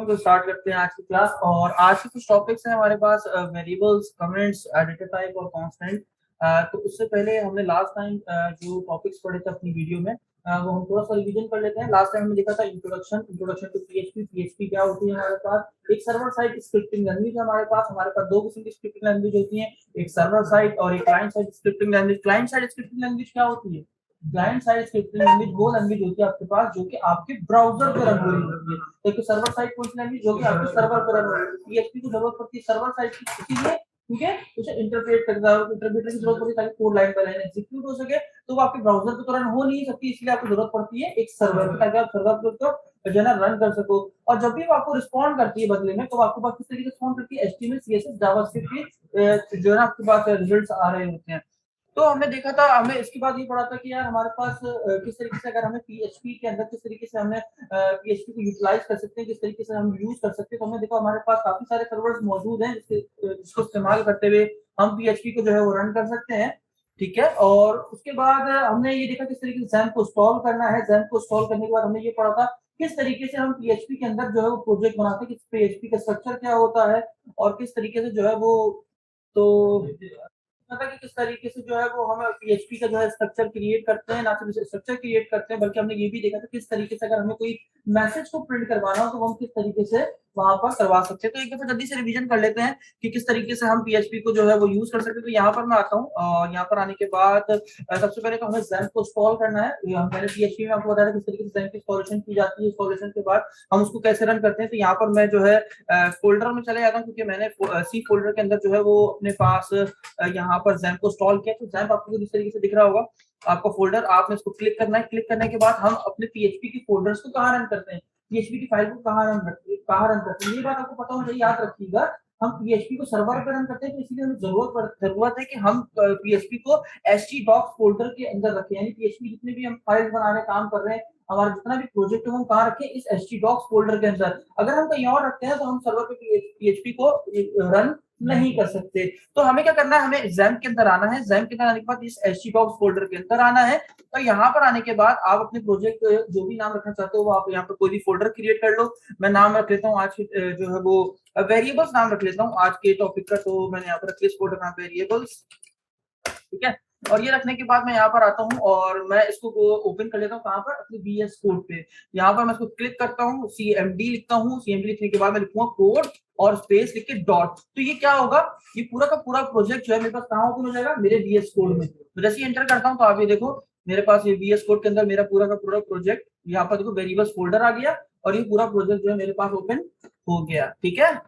लोग स्टार्ट करते हैं आज की क्लास। और आज के कुछ टॉपिक्स हैं हमारे पास, वेरिएबल्स, कमेंट्स, डेटा टाइप और कांस्टेंट। तो उससे पहले हमने लास्ट टाइम जो टॉपिक्स पढ़े थे अपनी वीडियो में, वो हम थोड़ा सा रिवीजन कर लेते हैं। लास्ट टाइम हमने देखा था इंट्रोडक्शन टू पीएचपी। पीएचपी क्या होती है हमारे पास? एक सर्वर साइड स्क्रिप्टिंग लैंग्वेज है हमारे पास दो किस्म की स्क्रिप्टिंग लैंग्वेज होती है, एक सर्वर साइड और एक client side scripting language. Client side scripting language क्या होती है? क्लाइंट साइड स्क्रिप्टिंग लैंग्वेज वो लैंग्वेज होती है आपके पास जो कि आपके ब्राउजर पे रन हो रही होती है। एक सर्वर साइड कौन सी लैंग्वेज जो कि आपके सर्वर पे रन हो रही है। पीएचपी को जरूरत पड़ती है सर्वर साइड की, इसीलिए क्योंकि उसे इंटरप्रेट करता है, इंटरप्रेटर की जरूरत पड़ती है ताकि code line by line execute हो सके। तो वो आपके ब्राउजर पे तो रन हो नहीं सकती, इसलिए आपको जरूरत पड़ती है एक सर्वर की, ताकि आप सर्वर पे तो जो है ना रन कर सको। और जब भी वो आपको रिस्पॉन्ड करती है बदले में, तो आपके पास किस तरीके से रिस्पॉन्ड करती है? एचटीएमएल सीएसएस जावास्क्रिप्ट की जो है ना आपके पास रिजल्ट्स आ रहे होते हैं। तो हमने देखा था, हमने इसके बाद ये पढ़ा था कि यार हमारे पास किस तरीके से अगर हमें पीएचपी के अंदर किस तरीके से हमें पीएचपी को यूटिलाइज कर सकते हैं, किस तरीके से हम यूज कर सकते हैं। तो हमने देखा हमारे पास काफी सारे सर्वर्स मौजूद हैं जिसको इस्तेमाल करते हुए हम पीएचपी को जो है वो रन कर सकते हैं। ठीक है, और उसके बाद हमने ये देखा किस तरीके से जैम्प को इंस्टॉल करना है। जैम्प को इंस्टॉल करने के बाद हमने ये पढ़ा था किस तरीके से हम पीएचपी के अंदर जो है वो प्रोजेक्ट बनाते हैं, किस पीएचपी का स्ट्रक्चर क्या होता है और किस तरीके से जो है वो, तो कि किस तरीके से जो है वो हम पीएचपी का जो है स्ट्रक्चर क्रिएट करते हैं। ना सिर्फ स्ट्रक्चर क्रिएट करते हैं बल्कि हमने ये भी देखा था किस तरीके से अगर हमें कोई मैसेज को प्रिंट करवाना हो तो हम किस तरीके से वहां पर करवा सकते हैं। तो एक दफा जल्दी से रिवीजन कर लेते हैं कि किस तरीके से हम पीएचपी को जो है वो यूज कर सकते हैं। तो यहाँ पर मैं आता हूँ और यहाँ पर आने के बाद सबसे पहले तो हमें जैम्प को इंस्टॉल करना है। हम पहले पीएचपी में आपको बताया किस तरीके से जैम्प की इंस्टॉलेशन की जाती है। इंस्टॉलेशन के बाद हम उसको कैसे रन करते हैं। तो यहाँ पर मैं जो है फोल्डर में चले जाता हूँ, क्योंकि मैंने सी फोल्डर के अंदर जो है वो अपने पास यहाँ पर जैम्प को इंस्टॉल किया। तो जैम्प आपको इस तरीके से दिख रहा होगा, आपका फोल्डर, आपने इसको क्लिक करना है। क्लिक करने के बाद हम अपने पीएचपी की फोल्डर्स को कहाँ रन करते हैं, पीएचपी की फाइल को कहाँ रन करते हैं, ये बात आपको पता होना चाहिए, याद रखिएगा। हम पीएचपी को सर्वर पर रन करते हैं, तो इसलिए हमें जरूरत है कि हम पीएचपी को htdocs फोल्डर के अंदर रखें। यानी पीएचपी जितने भी हम फाइल बनाने काम कर रहे हैं, हमारा जितना भी प्रोजेक्ट है हम कहाँ रखें, इस htdocs फोल्डर के अंदर। अगर हम कहीं और रखते हैं तो हम सर्वर पे पीएचपी को रन नहीं कर सकते। तो हमें क्या करना है, हमें जैम्प के अंदर आना है। जैम्प के अंदर आने के बाद इस htdocs फोल्डर के अंदर आना है। तो यहाँ पर आने के बाद आप अपने प्रोजेक्ट जो भी नाम रखना चाहते हो वो आप यहाँ पर कोई भी फोल्डर क्रिएट कर लो। मैं नाम रख लेता हूँ आज जो है वो वेरिएबल्स नाम रख लेता हूँ आज के टॉपिक का। तो मैंने यहाँ पर रख लिया फोल्डर नाम वेरिएबल्स। ठीक है, और ये रखने के बाद मैं यहाँ पर आता हूँ और मैं इसको ओपन कर लेता हूँ कहाँ पर, अपने VS कोड पे। यहाँ पर मैं इसको क्लिक करता हूँ, CMD लिखता हूँ। CMD लिखने के बाद मैं लिखूंगा कोड और स्पेस लिख के डॉट। तो ये क्या होगा, ये पूरा का पूरा प्रोजेक्ट जो है मेरे पास कहाँ ओपन हो जाएगा, मेरे VS कोड में। तो जैसे एंटर करता हूँ तो आप ये देखो मेरे पास ये VS कोड के अंदर मेरा पूरा का पूरा प्रोजेक्ट, यहाँ पर देखो वेरिएबल्स फोल्डर आ गया और ये पूरा प्रोजेक्ट जो है मेरे पास ओपन हो गया। ठीक है,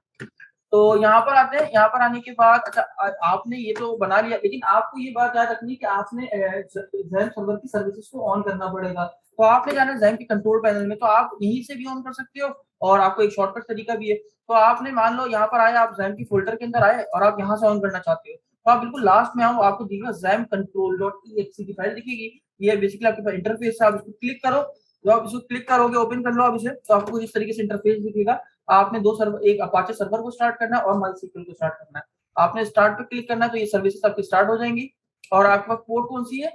तो यहाँ पर आते हैं। यहाँ पर आने के बाद अच्छा, आपने ये तो बना लिया, लेकिन आपको ये बात याद रखनी है कि आपने ज़ैम्प सर्वर की सर्विसेज को ऑन करना पड़ेगा। तो आपने जाना ज़ैम्प के कंट्रोल पैनल में, तो आप यहीं से भी ऑन कर सकते हो और आपको एक शॉर्टकट तरीका भी है। तो आपने मान लो यहाँ पर आए, आप ज़ैम्प की फोल्डर के अंदर आए और आप यहाँ से ऑन करना चाहते हो, तो आप बिल्कुल लास्ट में आओ, आपको दिखेगा ज़ैम्प control.exe की फाइल दिखेगी। ये बेसिकली आपके पास इंटरफेस है, आप इसको क्लिक करो। तो आप इसको क्लिक करोगे, ओपन कर लो आप इसे, तो आपको इस तरीके से इंटरफेस दिखेगा। आपने दो सर्वर, एक अपाचे सर्वर को स्टार्ट करना है और माइस्क्ल को स्टार्ट करना है। आपने स्टार्ट पे क्लिक करना है तो ये सर्विसेज आपकी स्टार्ट हो जाएंगी। और आपके पास पोर्ट कौन सी है,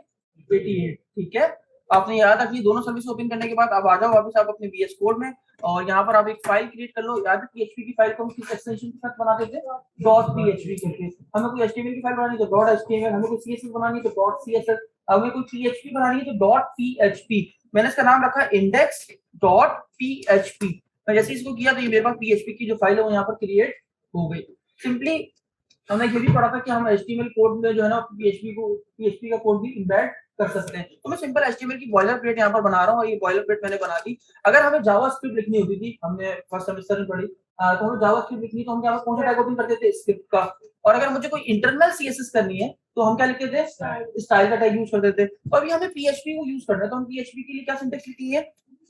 88। ठीक है, आपने याद रखिए दोनों सर्विस ओपन करने के बाद आप आ जाओ वापस आप अपने VS कोड में और यहाँ पर आप एक फाइल क्रिएट कर लो। याद है PHP की फाइल को हम किस एक्सटेंशन के साथ बनाते थे, .php करके। हमें कोई HTML की फाइल बनानी है तो .html, हमें कोई CSS बनानी है तो .css, हमें कोई PHP बनानी है तो .php। मैंने इसका नाम रखा index.php। मैं जैसे इसको किया तो ये मेरे पास PHP की जो फाइल है वो यहाँ पर क्रिएट हो गई। सिंपली हमने ये भी पढ़ा था कि हम HTML कोड में जो है ना PHP का कोड भी इम्बेड कर सकते हैं। तो मैं सिंपल HTML की बॉयलर प्लेट यहाँ पर बना रहा हूँ और ये बॉयलर प्लेट मैंने बना दी। अगर हमें जावास्क्रिप्ट लिखनी होती थी, हमने फर्स्ट सेमेस्टर में पढ़ी, तो हमें जावास्क्रिप्ट लिखनी तो हम क्या कौन सा टैग ओपन करते थे, स्क्रिप्ट का। और अगर मुझे कोई इंटरनल CSS करनी है तो हम क्या लिखते थे, स्टाइल का टैग यूज करते थे। तो अभी हमें PHP को यूज करना है तो हम PHP के लिए क्या सिंटेक्स लिखेंगे,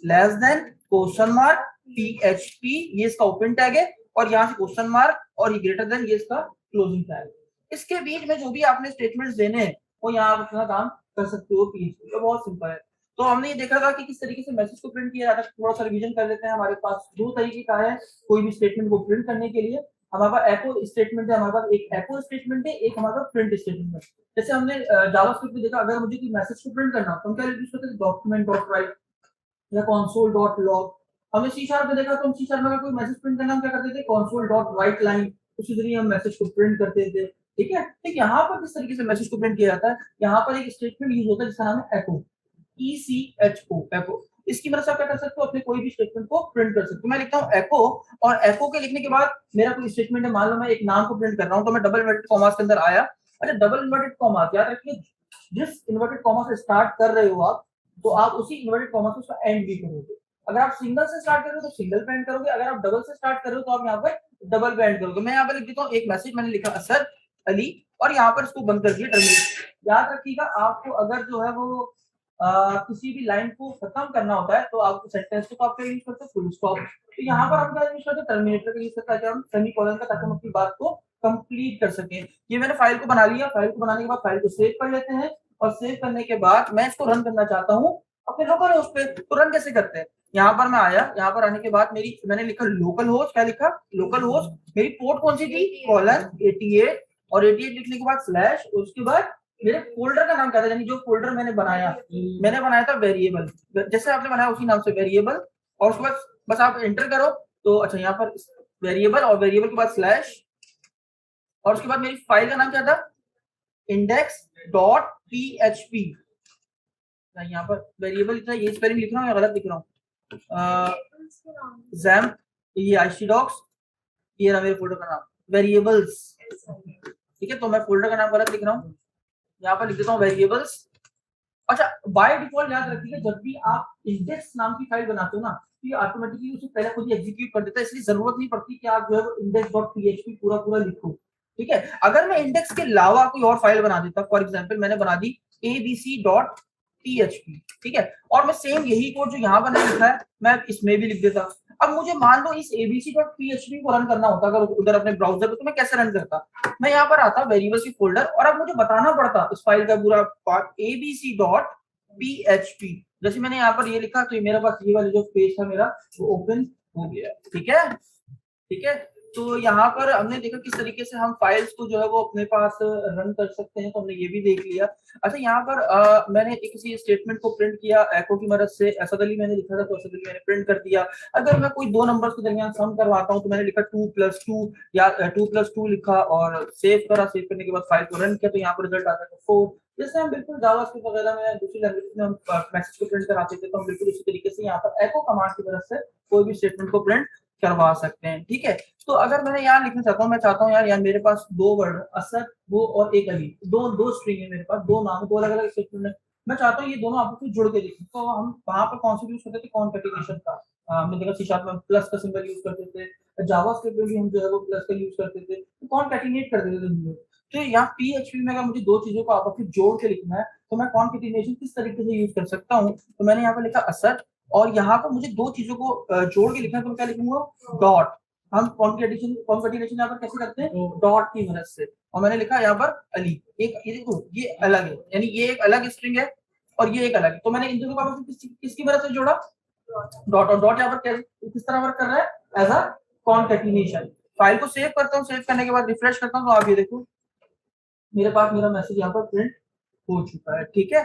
less than question mark PHP, ये इसका ओपन टैग है, और यहाँ से क्वेश्चन मार्क और ये ग्रेटर देन, ये इसका क्लोजिंग टैग। इसके बीच में जो भी आपने स्टेटमेंट्स देने हैं वो यहाँ आप अपना काम कर सकते हो PHP। तो बहुत सिंपल है। तो हमने ये देखा था कि किस तरीके से मैसेज को प्रिंट किया जाता है। थोड़ा सा रिवीजन कर लेते हैं। हमारे पास दो तरीके का है कोई भी स्टेटमेंट को प्रिंट करने के लिए। हमारे पास एको स्टेटमेंट है, हमारे पास एक एको स्टेटमेंट है, एक हमारे पास प्रिंट स्टेटमेंट है। जैसे हमने जावास्क्रिप्ट में देखा, अगर मुझे कोई मैसेज को प्रिंट करना तो हम क्या यूज करते हैं, डॉक्यूमेंट डॉट राइट या console.log। हमने सी शार्प में देखा तो हम सी शार्प में अगर कोई मैसेज प्रिंट करना हम क्या करते थे, console डॉट राइट लाइन, उसी जरिए हम मैसेज को प्रिंट करते थे। ठीक है, तो यहाँ पर किस तरीके से मैसेज को प्रिंट किया जाता है, यहाँ पर एक स्टेटमेंट यूज होता है जिसका नाम है echo, ECHO, echo। इसकी मदद से आप क्या कर सकते हो, अपने कोई भी स्टेटमेंट को प्रिंट कर सकते हो। मैं लिखता हूँ echo, और echo के लिखने के बाद मेरा कोई स्टेटमेंट है, मान लो मैं एक नाम को प्रिंट कर रहा हूँ, तो मैं डबल इन्वर्टेड कॉमास के अंदर आया। अच्छा, डबल इन्वर्टेड कॉमास याद रखिए, जिस इन्वर्टेड कॉमा से स्टार्ट कर रहे हो आप, तो आप उसी इन्वर्टेड कॉमा से उसका एंड भी करोगे। अगर आप सिंगल से स्टार्ट कर रहे हो तो सिंगल पे एंड करोगे, अगर आप डबल से स्टार्ट कर रहे हो तो आप यहाँ पर डबल पे एंड करोगे। मैं यहाँ पर लिख देता हूँ एक मैसेज, मैंने लिखा असद अली, और यहाँ पर इसको बंद कर दिया टर्मिनेट। याद रखिएगा, आपको अगर जो है वो किसी भी लाइन को खत्म करना होता है तो आपको सेंटेंस को आप क्या यूज करते हैं, फुल स्टॉप। तो यहाँ पर हम क्या यूज करते हैं, टर्मिनेटर का यूज करते हैं, हम सेमीकोलन का, ताकि हम अपनी बात को कंप्लीट कर सकें। ये मैंने फाइल को बना लिया, फाइल को बनाने के बाद फाइल को सेव कर लेते हैं, और सेव करने के बाद मैं इसको रन करना चाहता हूँ अपने लोकल होस्ट पे। तो रन कैसे करते हैं, यहाँ पर मैं आया, यहाँ पर आने के बाद मेरी मैंने लिखा लोकल होस्ट, क्या लिखा, लोकल होस्ट। मेरी पोर्ट कौन सी थी, कॉलन 88, और 88 लिखने के बाद स्लैश, और उसके बाद मेरे फोल्डर का नाम क्या था, यानी जो फोल्डर मैंने बनाया था वेरिएबल, जैसे आपने बनाया उसी नाम से वेरिएबल, और उसके बाद बस आप एंटर करो। तो अच्छा, यहाँ पर वेरिएबल, और वेरिएबल के बाद स्लैश, और उसके बाद मेरी फाइल का नाम क्या था, index.php। यहाँ पर वेरिएबल लिखना, ये स्पेलिंग लिख रहा हूँ या गलत लिख रहा हूँ, जैम, ये आईसी डॉक्स, ये रहा मेरे फोल्डर का नाम वेरिएबल्स। ठीक है, तो मैं फोल्डर का नाम गलत लिख रहा हूँ, यहाँ पर लिख देता हूँ वेरिएबल्स। अच्छा, बाय डिफॉल्ट याद रखिएगा, जब भी आप इंडेक्स नाम की फाइल बनाते हो ना, तो ये ऑटोमेटिकली उसे पहले खुद ही एग्जीक्यूट कर देता है, इसलिए जरूरत नहीं पड़ती कि आप जो है index.php पूरा पूरा लिखो। ठीक है, अगर मैं इंडेक्स के अलावा कोई और फाइल बना देता, फॉर एग्जांपल मैंने बना दी abc.php, ठीक है, और मैं सेम यही कोड जो यहाँ पर मैंने लिखा है मैं इसमें भी लिख देता। अब मुझे मान लो इस abc.php को रन करना होता अगर उधर अपने ब्राउजर पे, तो मैं कैसे रन करता, मैं यहाँ पर आता वेरिएबल्स की फोल्डर, और अब मुझे बताना पड़ता इस फाइल का पूरा पार्ट abc.php। जैसे मैंने यहाँ पर ये लिखा, तो मेरे पास ये वाला जो पेज था मेरा वो ओपन हो गया। ठीक है, ठीक है, तो यहाँ पर हमने देखा किस तरीके से हम फाइल्स को जो है वो अपने पास रन कर सकते हैं, तो हमने ये भी देख लिया। अच्छा, यहाँ पर मैंने एक किसी स्टेटमेंट को प्रिंट किया एको की मदद से, असद अली मैंने लिखा था तो असद अली मैंने प्रिंट कर दिया। अगर मैं कोई दो नंबर्स के दरमियान सम करवाता हूँ तो मैंने लिखा 2+2 या 2+2 लिखा और सेव करा, सेव करने के बाद फाइल को रन किया, तो यहाँ पर रिजल्ट आता है 4। जैसे हम बिल्कुल जावास्क्रिप्ट वगैरह में दूसरी लैंग्वेज में हम मैसेज को प्रिंट कराते थे, तो हम बिल्कुल इसी तरीके से यहाँ पर एको कमांड की मदद से कोई भी स्टेटमेंट को प्रिंट करवा सकते हैं। ठीक है, तो अगर मैंने यहाँ लिखना चाहता हूँ, मैं चाहता हूँ यार मेरे पास दो वर्ड असद वो और एक अली, दो दो स्ट्रिंग है मेरे पास, दो नाम, दो अलग अलग स्टेटमेंट है, मैं चाहता हूँ ये दोनों आपस में जुड़ के लिखें, तो हम वहां पर कौन सा यूज करते थे, कॉन्कैटिनेशन का। हमने देखा सी शार्प में प्लस का सिंबल यूज करते थे, जावास्क्रिप्ट में भी हम जो है वो प्लस का यूज करते थे, तो कॉन्कैटिनेट कर देते थे हम लोग। तो यहाँ PHP में अगर मुझे दो चीजों को आपस में जोड़ के लिखना है, तो मैं कॉन्कैटिनेशन किस तरीके से यूज कर सकता हूँ, तो मैंने यहाँ पर लिखा असद, और यहाँ पर मुझे दो चीजों को जोड़ के लिखना है, तो मैं क्या लिखूंगा, डॉट। हम कॉन्कैटिनेशन यहाँ पर कैसे करते हैं, डॉट की मदद से, और मैंने लिखा यहाँ पर अली, एक ये देखो ये अलग है, यानी ये एक अलग स्ट्रिंग है और ये एक अलग है, तो मैंने इन दोनों को आपस में किसकी मदद से जोड़ा, डॉट। और डॉट यहाँ पर किस तरह वर्क कर रहा है, एज अ कॉन्कैटिनेशन। फाइल को सेव करता हूँ, सेव करने के बाद रिफ्रेश करता हूँ, तो आप ये देखो मेरे पास मेरा मैसेज यहाँ पर प्रिंट हो चुका है। ठीक है,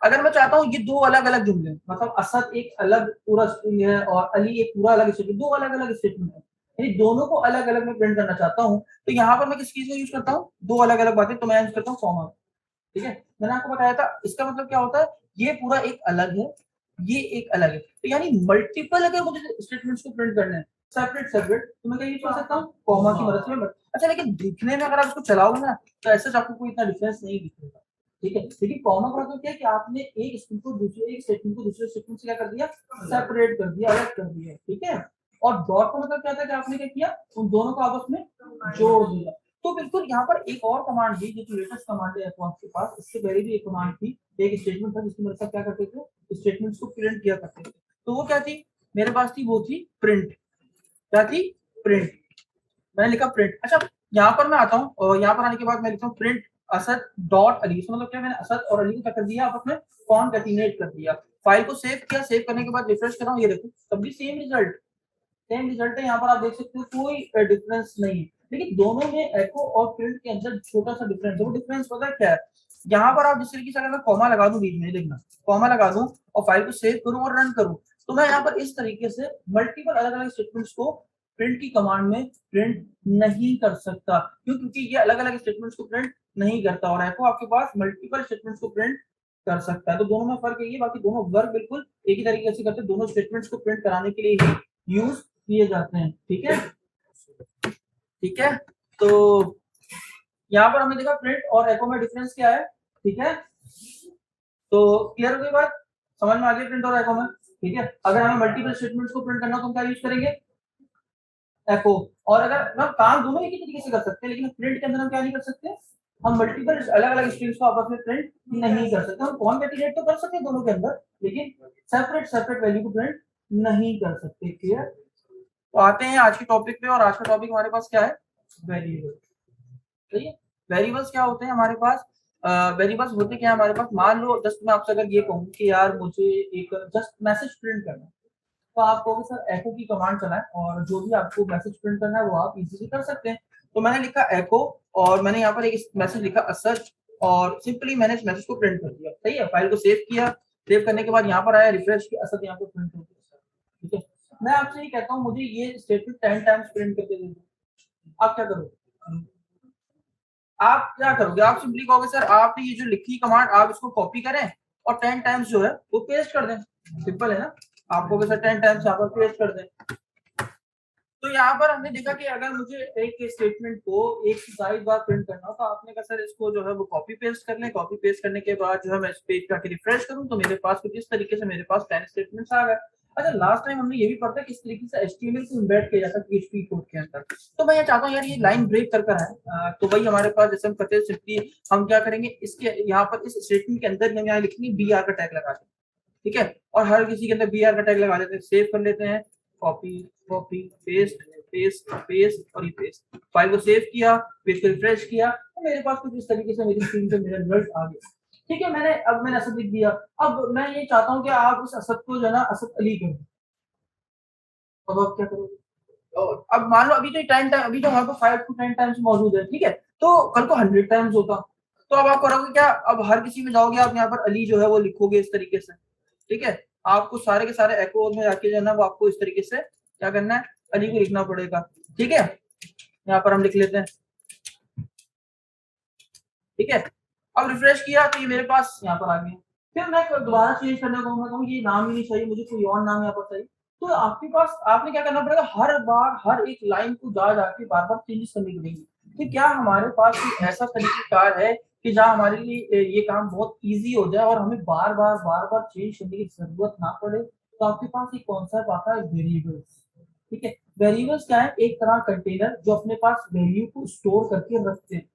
अगर मैं चाहता हूँ ये दो अलग अलग जुमले, मतलब असद एक अलग पूरा स्ट्रिंग है और अली एक पूरा अलग स्टेटमेंट, दो अलग अलग स्टेटमेंट है, यानी दोनों को अलग अलग में प्रिंट करना चाहता हूँ, तो यहाँ पर मैं किस चीज का यूज करता हूँ, दो अलग अलग बातें, तो मैं यूज करता हूँ कॉमा। ठीक है, मैंने आपको बताया था इसका मतलब क्या होता है, ये पूरा एक अलग है, ये एक अलग है, तो यानी मल्टीपल अगर मुझे स्टेटमेंट्स को प्रिंट करना है सेपरेट सेपरेट, तो मैं क्या यूज कर सकता हूँ, कॉमा की मदद से। अच्छा, लेकिन दिखने में अगर आप इसको चलाओगे ना, तो ऐसे आपको कोई इतना डिफरेंस नहीं दिखेगा। ठीक है, लेकिन कॉमा का मतलब क्या है कि आपने एक स्टेटमेंट को दूसरे स्टेटमेंट से क्या कर दिया, सेपरेट कर दिया, अलग कर दिया। ठीक है, और डॉट का मतलब क्या था कि आपने क्या किया, उन दोनों को आपस में जोड़ दिया। तो बिल्कुल यहाँ पर एक और कमांड थी जो लेटेस्ट कमांड है आपके पास, इससे पहले भी एक कमांड थी, एक स्टेटमेंट था जिसकी मदद से क्या करते थे, स्टेटमेंट्स को प्रिंट किया करते थे। तो वो क्या थी, मेरे पास थी, वो थी प्रिंट। क्या थी, प्रिंट। मैंने लिखा प्रिंट। अच्छा, यहाँ पर मैं आता हूँ और यहाँ पर आने के बाद मैं लिखता हूँ प्रिंट असद डॉट अली, इसका मतलब क्या, मैंने असद और अली को क्या कर दिया, आपस में कॉन्कैटिनेट कर दिया। फाइल को सेव किया, सेव करने के बाद रिफ्रेश कर रहा हूँ, ये देखो तब भी सेम रिजल्ट है, यहाँ पर आप देख सकते हो कोई डिफरेंस नहीं है। लेकिन दोनों में एको और प्रिंट के अंदर छोटा सा डिफरेंस है, वो डिफरेंस पता है क्या है, यहाँ पर आप जिस तरीके से अगर मैं कॉमा लगा दूं बीच में, देखना कॉमा लगा दूं और फाइल को सेव करूं और रन करूं, तो मैं यहाँ पर इस तरीके से मल्टीपल अलग अलग स्टेटमेंट्स को प्रिंट की कमांड में प्रिंट नहीं कर सकता। क्यों? क्योंकि ये अलग अलग स्टेटमेंट्स को प्रिंट नहीं करता और echo आपके पास मल्टीपल स्टेटमेंट्स को प्रिंट कर सकता है। तो दोनों में फर्क यही है, बाकी दोनों वर्क बिल्कुल एक ही तरीके से करते हैं, दोनों स्टेटमेंट्स को प्रिंट कराने के लिए ही यूज किए जाते हैं। ठीक है, ठीक है। तो यहाँ पर हमने देखा प्रिंट और echo में डिफरेंस क्या है। ठीक है, तो क्लियर हो गई बात, समझ में आ गई प्रिंट और echo में। ठीक है, अगर हमें मल्टीपल स्टेटमेंट्स को प्रिंट करना हो तो हम क्या यूज करेंगे, echo। और अगर हम काम दोनों एक ही तरीके से कर सकते हैं, लेकिन प्रिंट के अंदर हम क्या नहीं कर सकते, हम मल्टीपल अलग अलग स्ट्रिंग्स को आपस में प्रिंट नहीं कर सकते। हम कॉन्कैटिनेट तो कर सकते हैं दोनों के अंदर, लेकिन सेपरेट सेपरेट वैल्यू को प्रिंट नहीं कर सकते। क्लियर। तो आते हैं आज के टॉपिक पे, और आज का टॉपिक हमारे पास क्या है, वेरिएबल। सही है, वेरिएबल्स क्या होते हैं हमारे पास, वेरिएबल्स होते क्या है हमारे पास। मान लो जस्ट मैं आपसे अगर ये कहूँ कि यार मुझे एक जस्ट मैसेज प्रिंट करना है, तो आप कहोगे सर echo की कमांड चलाएं और जो भी आपको मैसेज प्रिंट करना है वो आप इजीली कर सकते हैं। तो मैंने लिखा echo और मैंने यहाँ पर एक मैसेज लिखा असर्च और सिंपली मैंने इस मैसेज को प्रिंट कर दिया। सही है, फाइल को सेव किया, सेव करने के बाद यहाँ पर आया रिफ्रेश किया, असद यहाँ पर प्रिंट हो गया। ठीक है, मैं आपसे ये कहता हूँ मुझे ये स्टेटमेंट 10 टाइम्स प्रिंट करके दे दो, आप क्या करोगे, आप क्या करोगे, आप सिंपली कहोगे सर आपने ये जो लिखी कमांड आप इसको कॉपी करें और 10 टाइम्स जो है वो पेस्ट कर दें। सिंपल है ना, आप कहोगे सर 10 टाइम्स यहाँ पर पेस्ट कर दें। तो यहाँ पर हमने देखा कि अगर मुझे एक स्टेटमेंट को एक से ज्यादा बार प्रिंट करना हो तो आपने कहा सर इसको जो है वो कॉपी पेस्ट कर लें, कॉपी पेस्ट करने के बाद जो है मैं इस पेज का रिफ्रेश करूं तो मेरे पास कुछ इस तरीके से मेरे पास 10 स्टेटमेंट्स आ गए। अच्छा, लास्ट टाइम हमने ये भी पढ़ा किस तरीके से एचटीएमएल को इम्बेड किया जाता है पीएचपी कोड के अंदर। तो मैं ये चाहता हूँ यार ये लाइन ब्रेक कर कर है, तो वही हमारे पास जैसे हम करते हैं सिंपली हम क्या करेंगे, इसके यहाँ पर इस स्टेटमेंट के अंदर हम यहाँ लिखेंगे बी आर का टैग लगा दें। ठीक है, और हर किसी के अंदर बी आर का टैग लगा देते हैं, सेव कर लेते हैं, copy copy paste paste paste और ये पेस्ट, फाइल को सेव किया, पेज को रिफ्रेश किया, तो मेरे पास कुछ इस तरीके से मेरी स्क्रीन पे मेरा रिजल्ट आ गया। ठीक है, मैंने असद लिख दिया। अब मैं ये चाहता हूँ कि आप इस असद को जो है ना असद अली कर दो, अब आप क्या करोगे, और अब मान लो अभी तो 10 टाइम, अभी तो वहां पर 5 to 10 टाइम्स मौजूद है। ठीक है, तो कल को 100 टाइम्स होता, तो अब आप करोगे क्या, अब हर किसी में जाओगे आप यहाँ पर अली जो है वो लिखोगे इस तरीके से। ठीक है, आपको सारे के सारे echo में जाके जो है ना वो आपको इस तरीके से क्या करना है, अली को लिखना पड़ेगा। ठीक है, यहाँ पर हम लिख लेते हैं। ठीक है, अब रिफ्रेश किया तो ये मेरे पास यहाँ पर आ गया। फिर मैं दोबारा चेंज करने को कहूँ ये नाम ही नहीं चाहिए मुझे, कोई और नाम यहाँ पर चाहिए, तो आपके पास आपने क्या करना पड़ेगा, हर बार हर एक लाइन को जा जाके बार बार चेंजेस करनी पड़ेगी। तो क्या हमारे पास कोई ऐसा तरीकेकार है कि जहाँ हमारे लिए ये काम बहुत इजी हो जाए और हमें बार बार चेंज करने की जरूरत ना पड़े। तो आपके पास एक कॉन्सेप्ट आता है वेरिएबल्स। ठीक है, वेरिएबल्स क्या है, एक तरह कंटेनर जो अपने पास वैल्यू को स्टोर करके रखते हैं।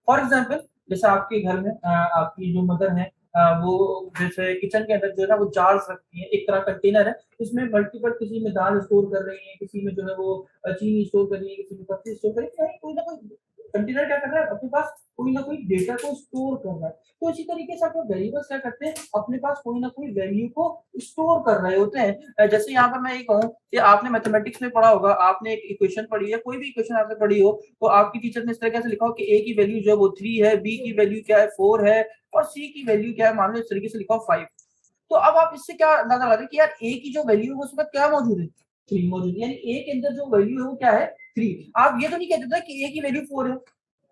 फॉर एग्जाम्पल जैसे आपके घर में आपकी जो मदर है वो जैसे किचन के अंदर जो है ना वो जार्स रखती है, एक तरह कंटेनर है, इसमें मल्टीपल, किसी में दाल स्टोर कर रही है, किसी में जो है वो चीनी स्टोर कर रही है, किसी में पत्ती स्टोर कर रही है, कोई ना कोई कंटेनर क्या कर रहा है अपने पास कोई ना कोई डेटा को स्टोर कर रहा है। तो इसी तरीके से आपके वेरिएबल्स क्या करते हैं, अपने पास कोई ना कोई वैल्यू को स्टोर कर रहे होते हैं। जैसे यहाँ पर मैं ये कहूँ कि आपने मैथमेटिक्स में पढ़ा होगा, आपने एक इक्वेशन पढ़ी है, कोई भी इक्वेशन आपने पढ़ी हो, तो आपकी टीचर ने इस तरीके से लिखा हो कि ए की वैल्यू जो है वो 3 है, बी की वैल्यू क्या है 4 है, और सी की वैल्यू क्या है मान लो इस तरीके से लिखा हो 5। तो अब आप इससे क्या अंदाजा लगा रहे कि यार ए की जो वैल्यू है उसमें क्या मौजूद है, 3 मौजूद है, यानी ए के अंदर जो वैल्यू है वो क्या है 3। आप ये तो नहीं कहते थे कि ए की वैल्यू 4 है,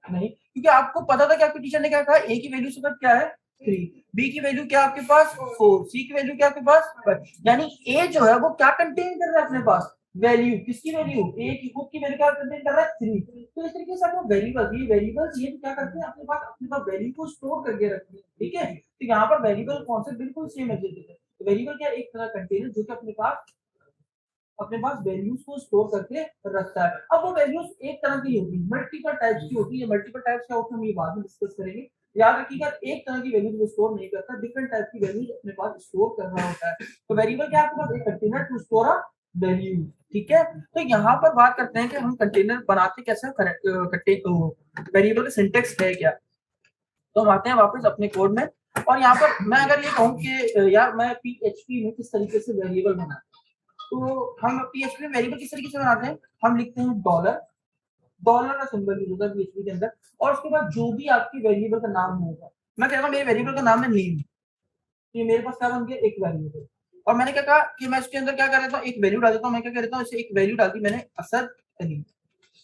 नहीं, क्योंकि आपको पता था कि आपके टीचर ने क्या कहा, ए की वैल्यू से क्या है 3, बी की वैल्यू क्या आपके पास 4, सी की वैल्यू क्या आपके पास 5, यानी ए जो है वो क्या कंटेन कर रहा है अपने पास वैल्यू, किसकी वैल्यू, ए की खुद की वैल्यू क्या कंटेन कर रहा है 3। तो इस तरीके से आपको वेरिएबल्स ये क्या करते हैं अपने पास वैल्यू को स्टोर करके रखते हैं। ठीक है, तो यहाँ पर वेरिएबल कॉन्सेप्ट बिल्कुल सेम है। वेरिएबल क्या एक तरह कंटेनर जो कि अपने पास वैल्यूज को स्टोर करके रखता है। अब वो वैल्यूज एक तरह की होती है, मल्टीपल टाइप्स की होती है। मल्टीपल टाइप्स क्या होता है हम ये बाद में डिस्कस करेंगे। याद रखिएगा एक तरह की वैल्यूज वो स्टोर नहीं करता, डिफरेंट टाइप की वैल्यूज अपने पास स्टोर कर रहा होता है। तो वेरिएबल क्या आपके पास एक container to store a value. ठीक है, तो यहाँ पर बात करते हैं कि हम कंटेनर बनाते कैसे, वेरिएबल का सिंटेक्स है क्या। तो हम आते हैं वापस अपने कोड में, और यहाँ पर मैं अगर ये कहूँ कि यार मैं पीएचपी में किस तरीके से वेरिएबल बनाता, तो हम पीएचपी में वेरिएबल किस तरीके से बनाते हैं, हम लिखते हैं डॉलर, डॉलर का सिंबल यूज होता है पीएचपी के अंदर, और उसके बाद जो भी आपकी वेरिएबल का नाम होगा, मैं कह रहा हूँ मेरे वेरिएबल का नाम है नेम, ये मेरे पास क्या बन गया एक वेरिएबल। और मैंने क्या कहा कि मैं इसके अंदर क्या कर देता हूँ, एक वैल्यू डाल देता हूँ। मैं क्या कर देता हूँ, इसे एक वैल्यू डाल दी मैंने, असद अली,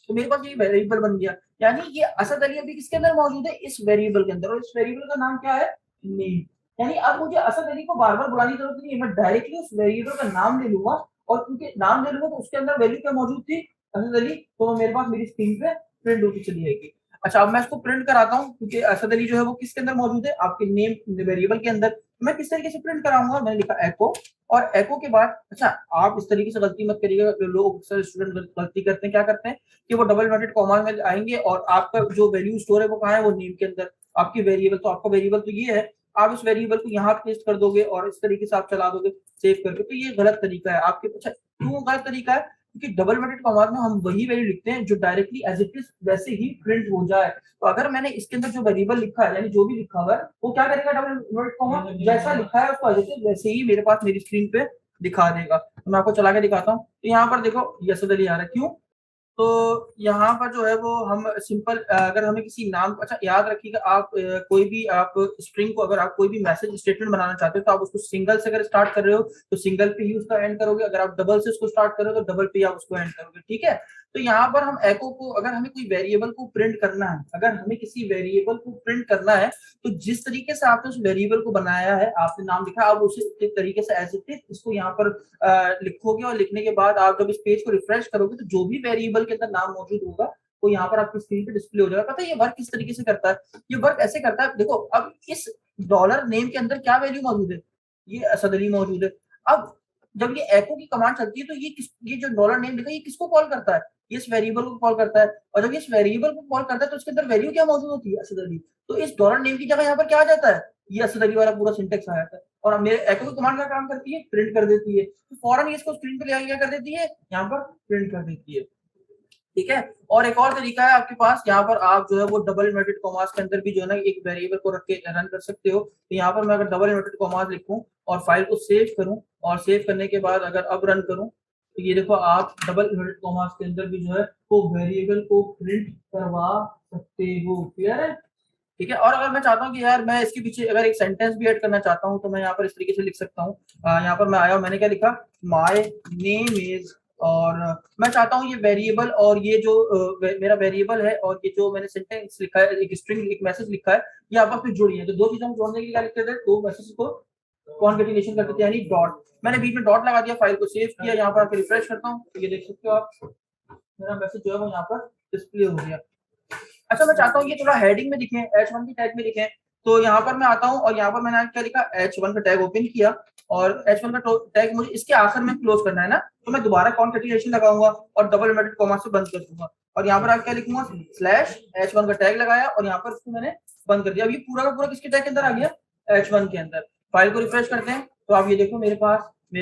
तो मेरे पास ये वेरिएबल बन गया। यानी ये असद अली अभी किसके अंदर मौजूद है, इस वेरिएबल के अंदर, और इस वेरिएबल का नाम क्या है, नेम। यानी अब मुझे असद अली को बार बार बुलाने की जरूरत नहीं है, मैं डायरेक्टली उस वेरिएबल का नाम ले लूंगा, और क्योंकि नाम ले लूंगा तो उसके अंदर वैल्यू क्या मौजूद थी, असद अली, तो मेरे पास मेरी स्क्रीन पे प्रिंट होती चली जाएगी। अच्छा, अब मैं इसको प्रिंट कराता हूँ, क्योंकि असद अली जो है वो किसके अंदर मौजूद है, आपके नेम वेरिएबल के अंदर। मैं किस तरीके से प्रिंट कराऊंगा, मैंने लिखा एको, और एको के बाद, अच्छा आप इस तरीके से गलती मत करिएगा, लोग अक्सर स्टूडेंट गलती करते हैं, क्या करते हैं कि वो डबल इन्वर्टेड कॉमा में आएंगे, और आपका जो वैल्यू स्टोर है वो कहाँ है, वो नेम के अंदर, आपकी वेरिएबल, तो आपका वेरिएबल तो ये है, आप इस वेरिएबल को यहाँ पेस्ट कर दोगे और इस तरीके से आप चला दोगे सेव करके, तो ये गलत तरीका है आपके। अच्छा, क्यों गलत तरीका है, क्योंकि डबल इन्वर्टेड कॉमा में हम वही वैल्यू लिखते हैं जो डायरेक्टली एज इट इज वैसे ही प्रिंट हो जाए। तो अगर मैंने इसके अंदर जो वेरिएबल लिखा है, यानी जो भी लिखा हुआ है, वो क्या करेगा, डबल इन्वर्टेड कॉमा जैसा लिखा है उसको एज इट इज वैसे ही मेरे पास मेरी स्क्रीन पे दिखा देगा। तो मैं आपको चला के दिखाता हूँ, तो यहाँ पर देखो यसद अली आ रहा है, क्यों, तो यहाँ पर जो है वो हम सिंपल, अगर हमें किसी नाम, अच्छा याद रखिएगा, आप कोई भी आप स्ट्रिंग को, अगर आप कोई भी मैसेज स्टेटमेंट बनाना चाहते हो तो आप उसको सिंगल से अगर स्टार्ट कर रहे हो तो सिंगल पे ही उसका एंड करोगे, अगर आप डबल से उसको स्टार्ट कर रहे हो तो डबल पे ही आप उसको एंड करोगे, ठीक है। तो यहाँ पर हम एको को, अगर हमें कोई वेरिएबल को प्रिंट करना है, अगर हमें किसी वेरिएबल को प्रिंट करना है, तो जिस तरीके से आपने उस वेरिएबल को बनाया है, आपने नाम लिखा, आप उसी तरीके से एज इट इज इसको यहाँ पर लिखोगे, और लिखने के बाद आप जब इस पेज को रिफ्रेश करोगे तो जो भी वेरिएबल के अंदर नाम मौजूद होगा वो यहाँ पर आपकी स्क्रीन पे डिस्प्ले हो जाएगा। पता है ये वर्क किस तरीके से करता है, ये वर्क ऐसे करता है, देखो अब इस डॉलर नेम के अंदर क्या वैल्यू मौजूद है, ये असद अली मौजूद है। अब जब ये एको की कमांड चलती है तो ये जो डॉलर नेम लिखा है ये किसको कॉल करता है, ये इस वेरिएबल को कॉल करता है, और जब ये इस वेरिएबल को कॉल करता है तो उसके अंदर वैल्यू क्या मौजूद होती है, असद अली। तो इस डॉलर नेम की जगह यहाँ पर क्या आ जाता है, ये असद अली वाला पूरा सिंटेक्स आ जाता है, और मेरे एको की कमांड का काम करती है, प्रिंट कर देती है, तो फौरन ये इसको स्क्रीन पे ले आके क्या कर देती है, यहाँ पर प्रिंट कर देती है, ठीक है। और एक और तरीका है आपके पास, यहाँ पर आप जो है वो डबल इन्वर्टेड कॉमास के अंदर भी जो है ना एक वेरिएबल को रख के रन कर सकते हो। तो यहाँ पर मैं अगर डबल इन्वर्टेड कॉमास लिखूं और फाइल को सेव करूं, और सेव करने के बाद अगर अब रन करूं, तो ये देखो आप डबल इन्वर्टेड कॉमास के अंदर भी जो है वो वेरिएबल को प्रिंट करवा सकते हो, क्लियर है, ठीक है। और अगर मैं चाहता हूँ कि यार मैं इसके पीछे अगर एक सेंटेंस भी ऐड करना चाहता हूँ तो मैं यहाँ पर इस तरीके से लिख सकता हूँ। यहाँ पर मैं आया, मैंने क्या लिखा, माय नेम इज, और मैं चाहता हूँ ये वेरिएबल और ये जो मेरा वेरिएबल है और ये जो मैंने सेंटेंस लिखा है, एक स्ट्रिंग एक मैसेज लिखा है, ये आपस में जुड़ी है, तो दो चीजों को जोड़ने के लिए क्या लिखते थे, दो मैसेज को कॉन्केटिनेशन करते थे, यानी डॉट। मैंने बीच में डॉट लगा दिया, फाइल को सेव किया, यहाँ पर आकर रिफ्रेश करता हूँ तो ये देख सकते हो आप, मेरा मैसेज जो है वो यहाँ पर डिस्प्ले हो गया। अच्छा, मैं चाहता हूँ ये थोड़ा हेडिंग में दिखे, H1 की टैग में दिखे, तो यहाँ पर मैं आता हूँ और यहाँ पर मैंने क्या लिखा, H1 का टैग ओपन किया, और H1 का टैग मुझे इसके आखिर में क्लोज करना है ना, तो मैं दोबारा कॉन्केटिनेशन लगाऊंगा और डबल इन्वर्टेड कॉमा से बंद कर दूंगा, और यहाँ पर आप क्या लिखूंगा, स्लैश H1 का टैग लगाया और यहाँ पर इसको मैंने बंद कर दिया। अब ये पूरा का पूरा किसके टैग के अंदर आ गया, H1 के अंदर। फाइल को रिफ्रेश करते हैं तो आप ये देखो मेरे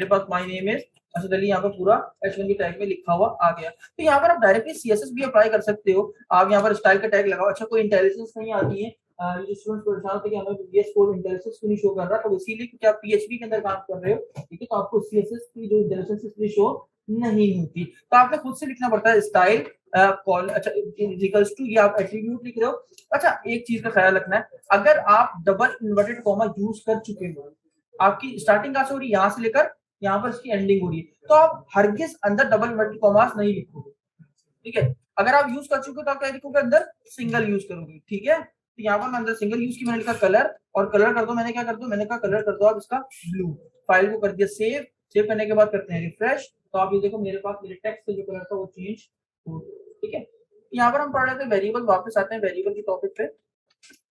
पास my name is Asad Ali यहाँ पर पूरा H1 के टैग में लिखा हुआ आ गया। तो यहाँ पर आप डायरेक्टली CSS भी अप्लाई कर सकते हो, आप यहाँ पर स्टाइल का टैग लगाओ। अच्छा, कोई इंटेलिजेंस नहीं आती है, स्टूडेंट्स परेशान होते हैं कि हमें VS कोड इंटेलिजेंस क्यों नहीं शो कर रहा, तो इसीलिए क्योंकि आप PHP के अंदर काम कर रहे हो, ठीक है, तो आपको CSS की जो इंटेलिजेंस इसलिए शो नहीं होती, तो आपने खुद से लिखना पड़ता है स्टाइल कॉल, अच्छा इक्वल्स टू, ये आप एट्रीब्यूट लिख रहे हो। अच्छा, एक चीज का ख्याल रखना है, अगर आप डबल इन्वर्टेड कॉमा यूज कर चुके हो, आपकी स्टार्टिंग कहां से हो रही है, यहाँ से लेकर यहाँ पर इसकी एंडिंग हो रही है, तो आप हरगिज अंदर डबल इन्वर्टेड कॉमास नहीं लिखोगे, ठीक है। अगर आप यूज कर चुके हो तो आप क्या लिखोगे, अंदर सिंगल यूज करोगे, ठीक है। तो यहाँ पर मैं अंदर सिंगल यूज की मैंने लिखा कलर, और कलर कर दो, मैंने क्या कर दो, मैंने कहा कलर कर दो आप इसका ब्लू। फाइल को कर दिया सेव, सेव करने के बाद करते हैं रिफ्रेश, तो आप ये देखो मेरे पास मेरे टेक्स्ट का जो कलर था वो चेंज हो गया, ठीक है। यहाँ पर हम पढ़ रहे थे वेरिएबल, वापस आते हैं वेरिएबल के टॉपिक पे,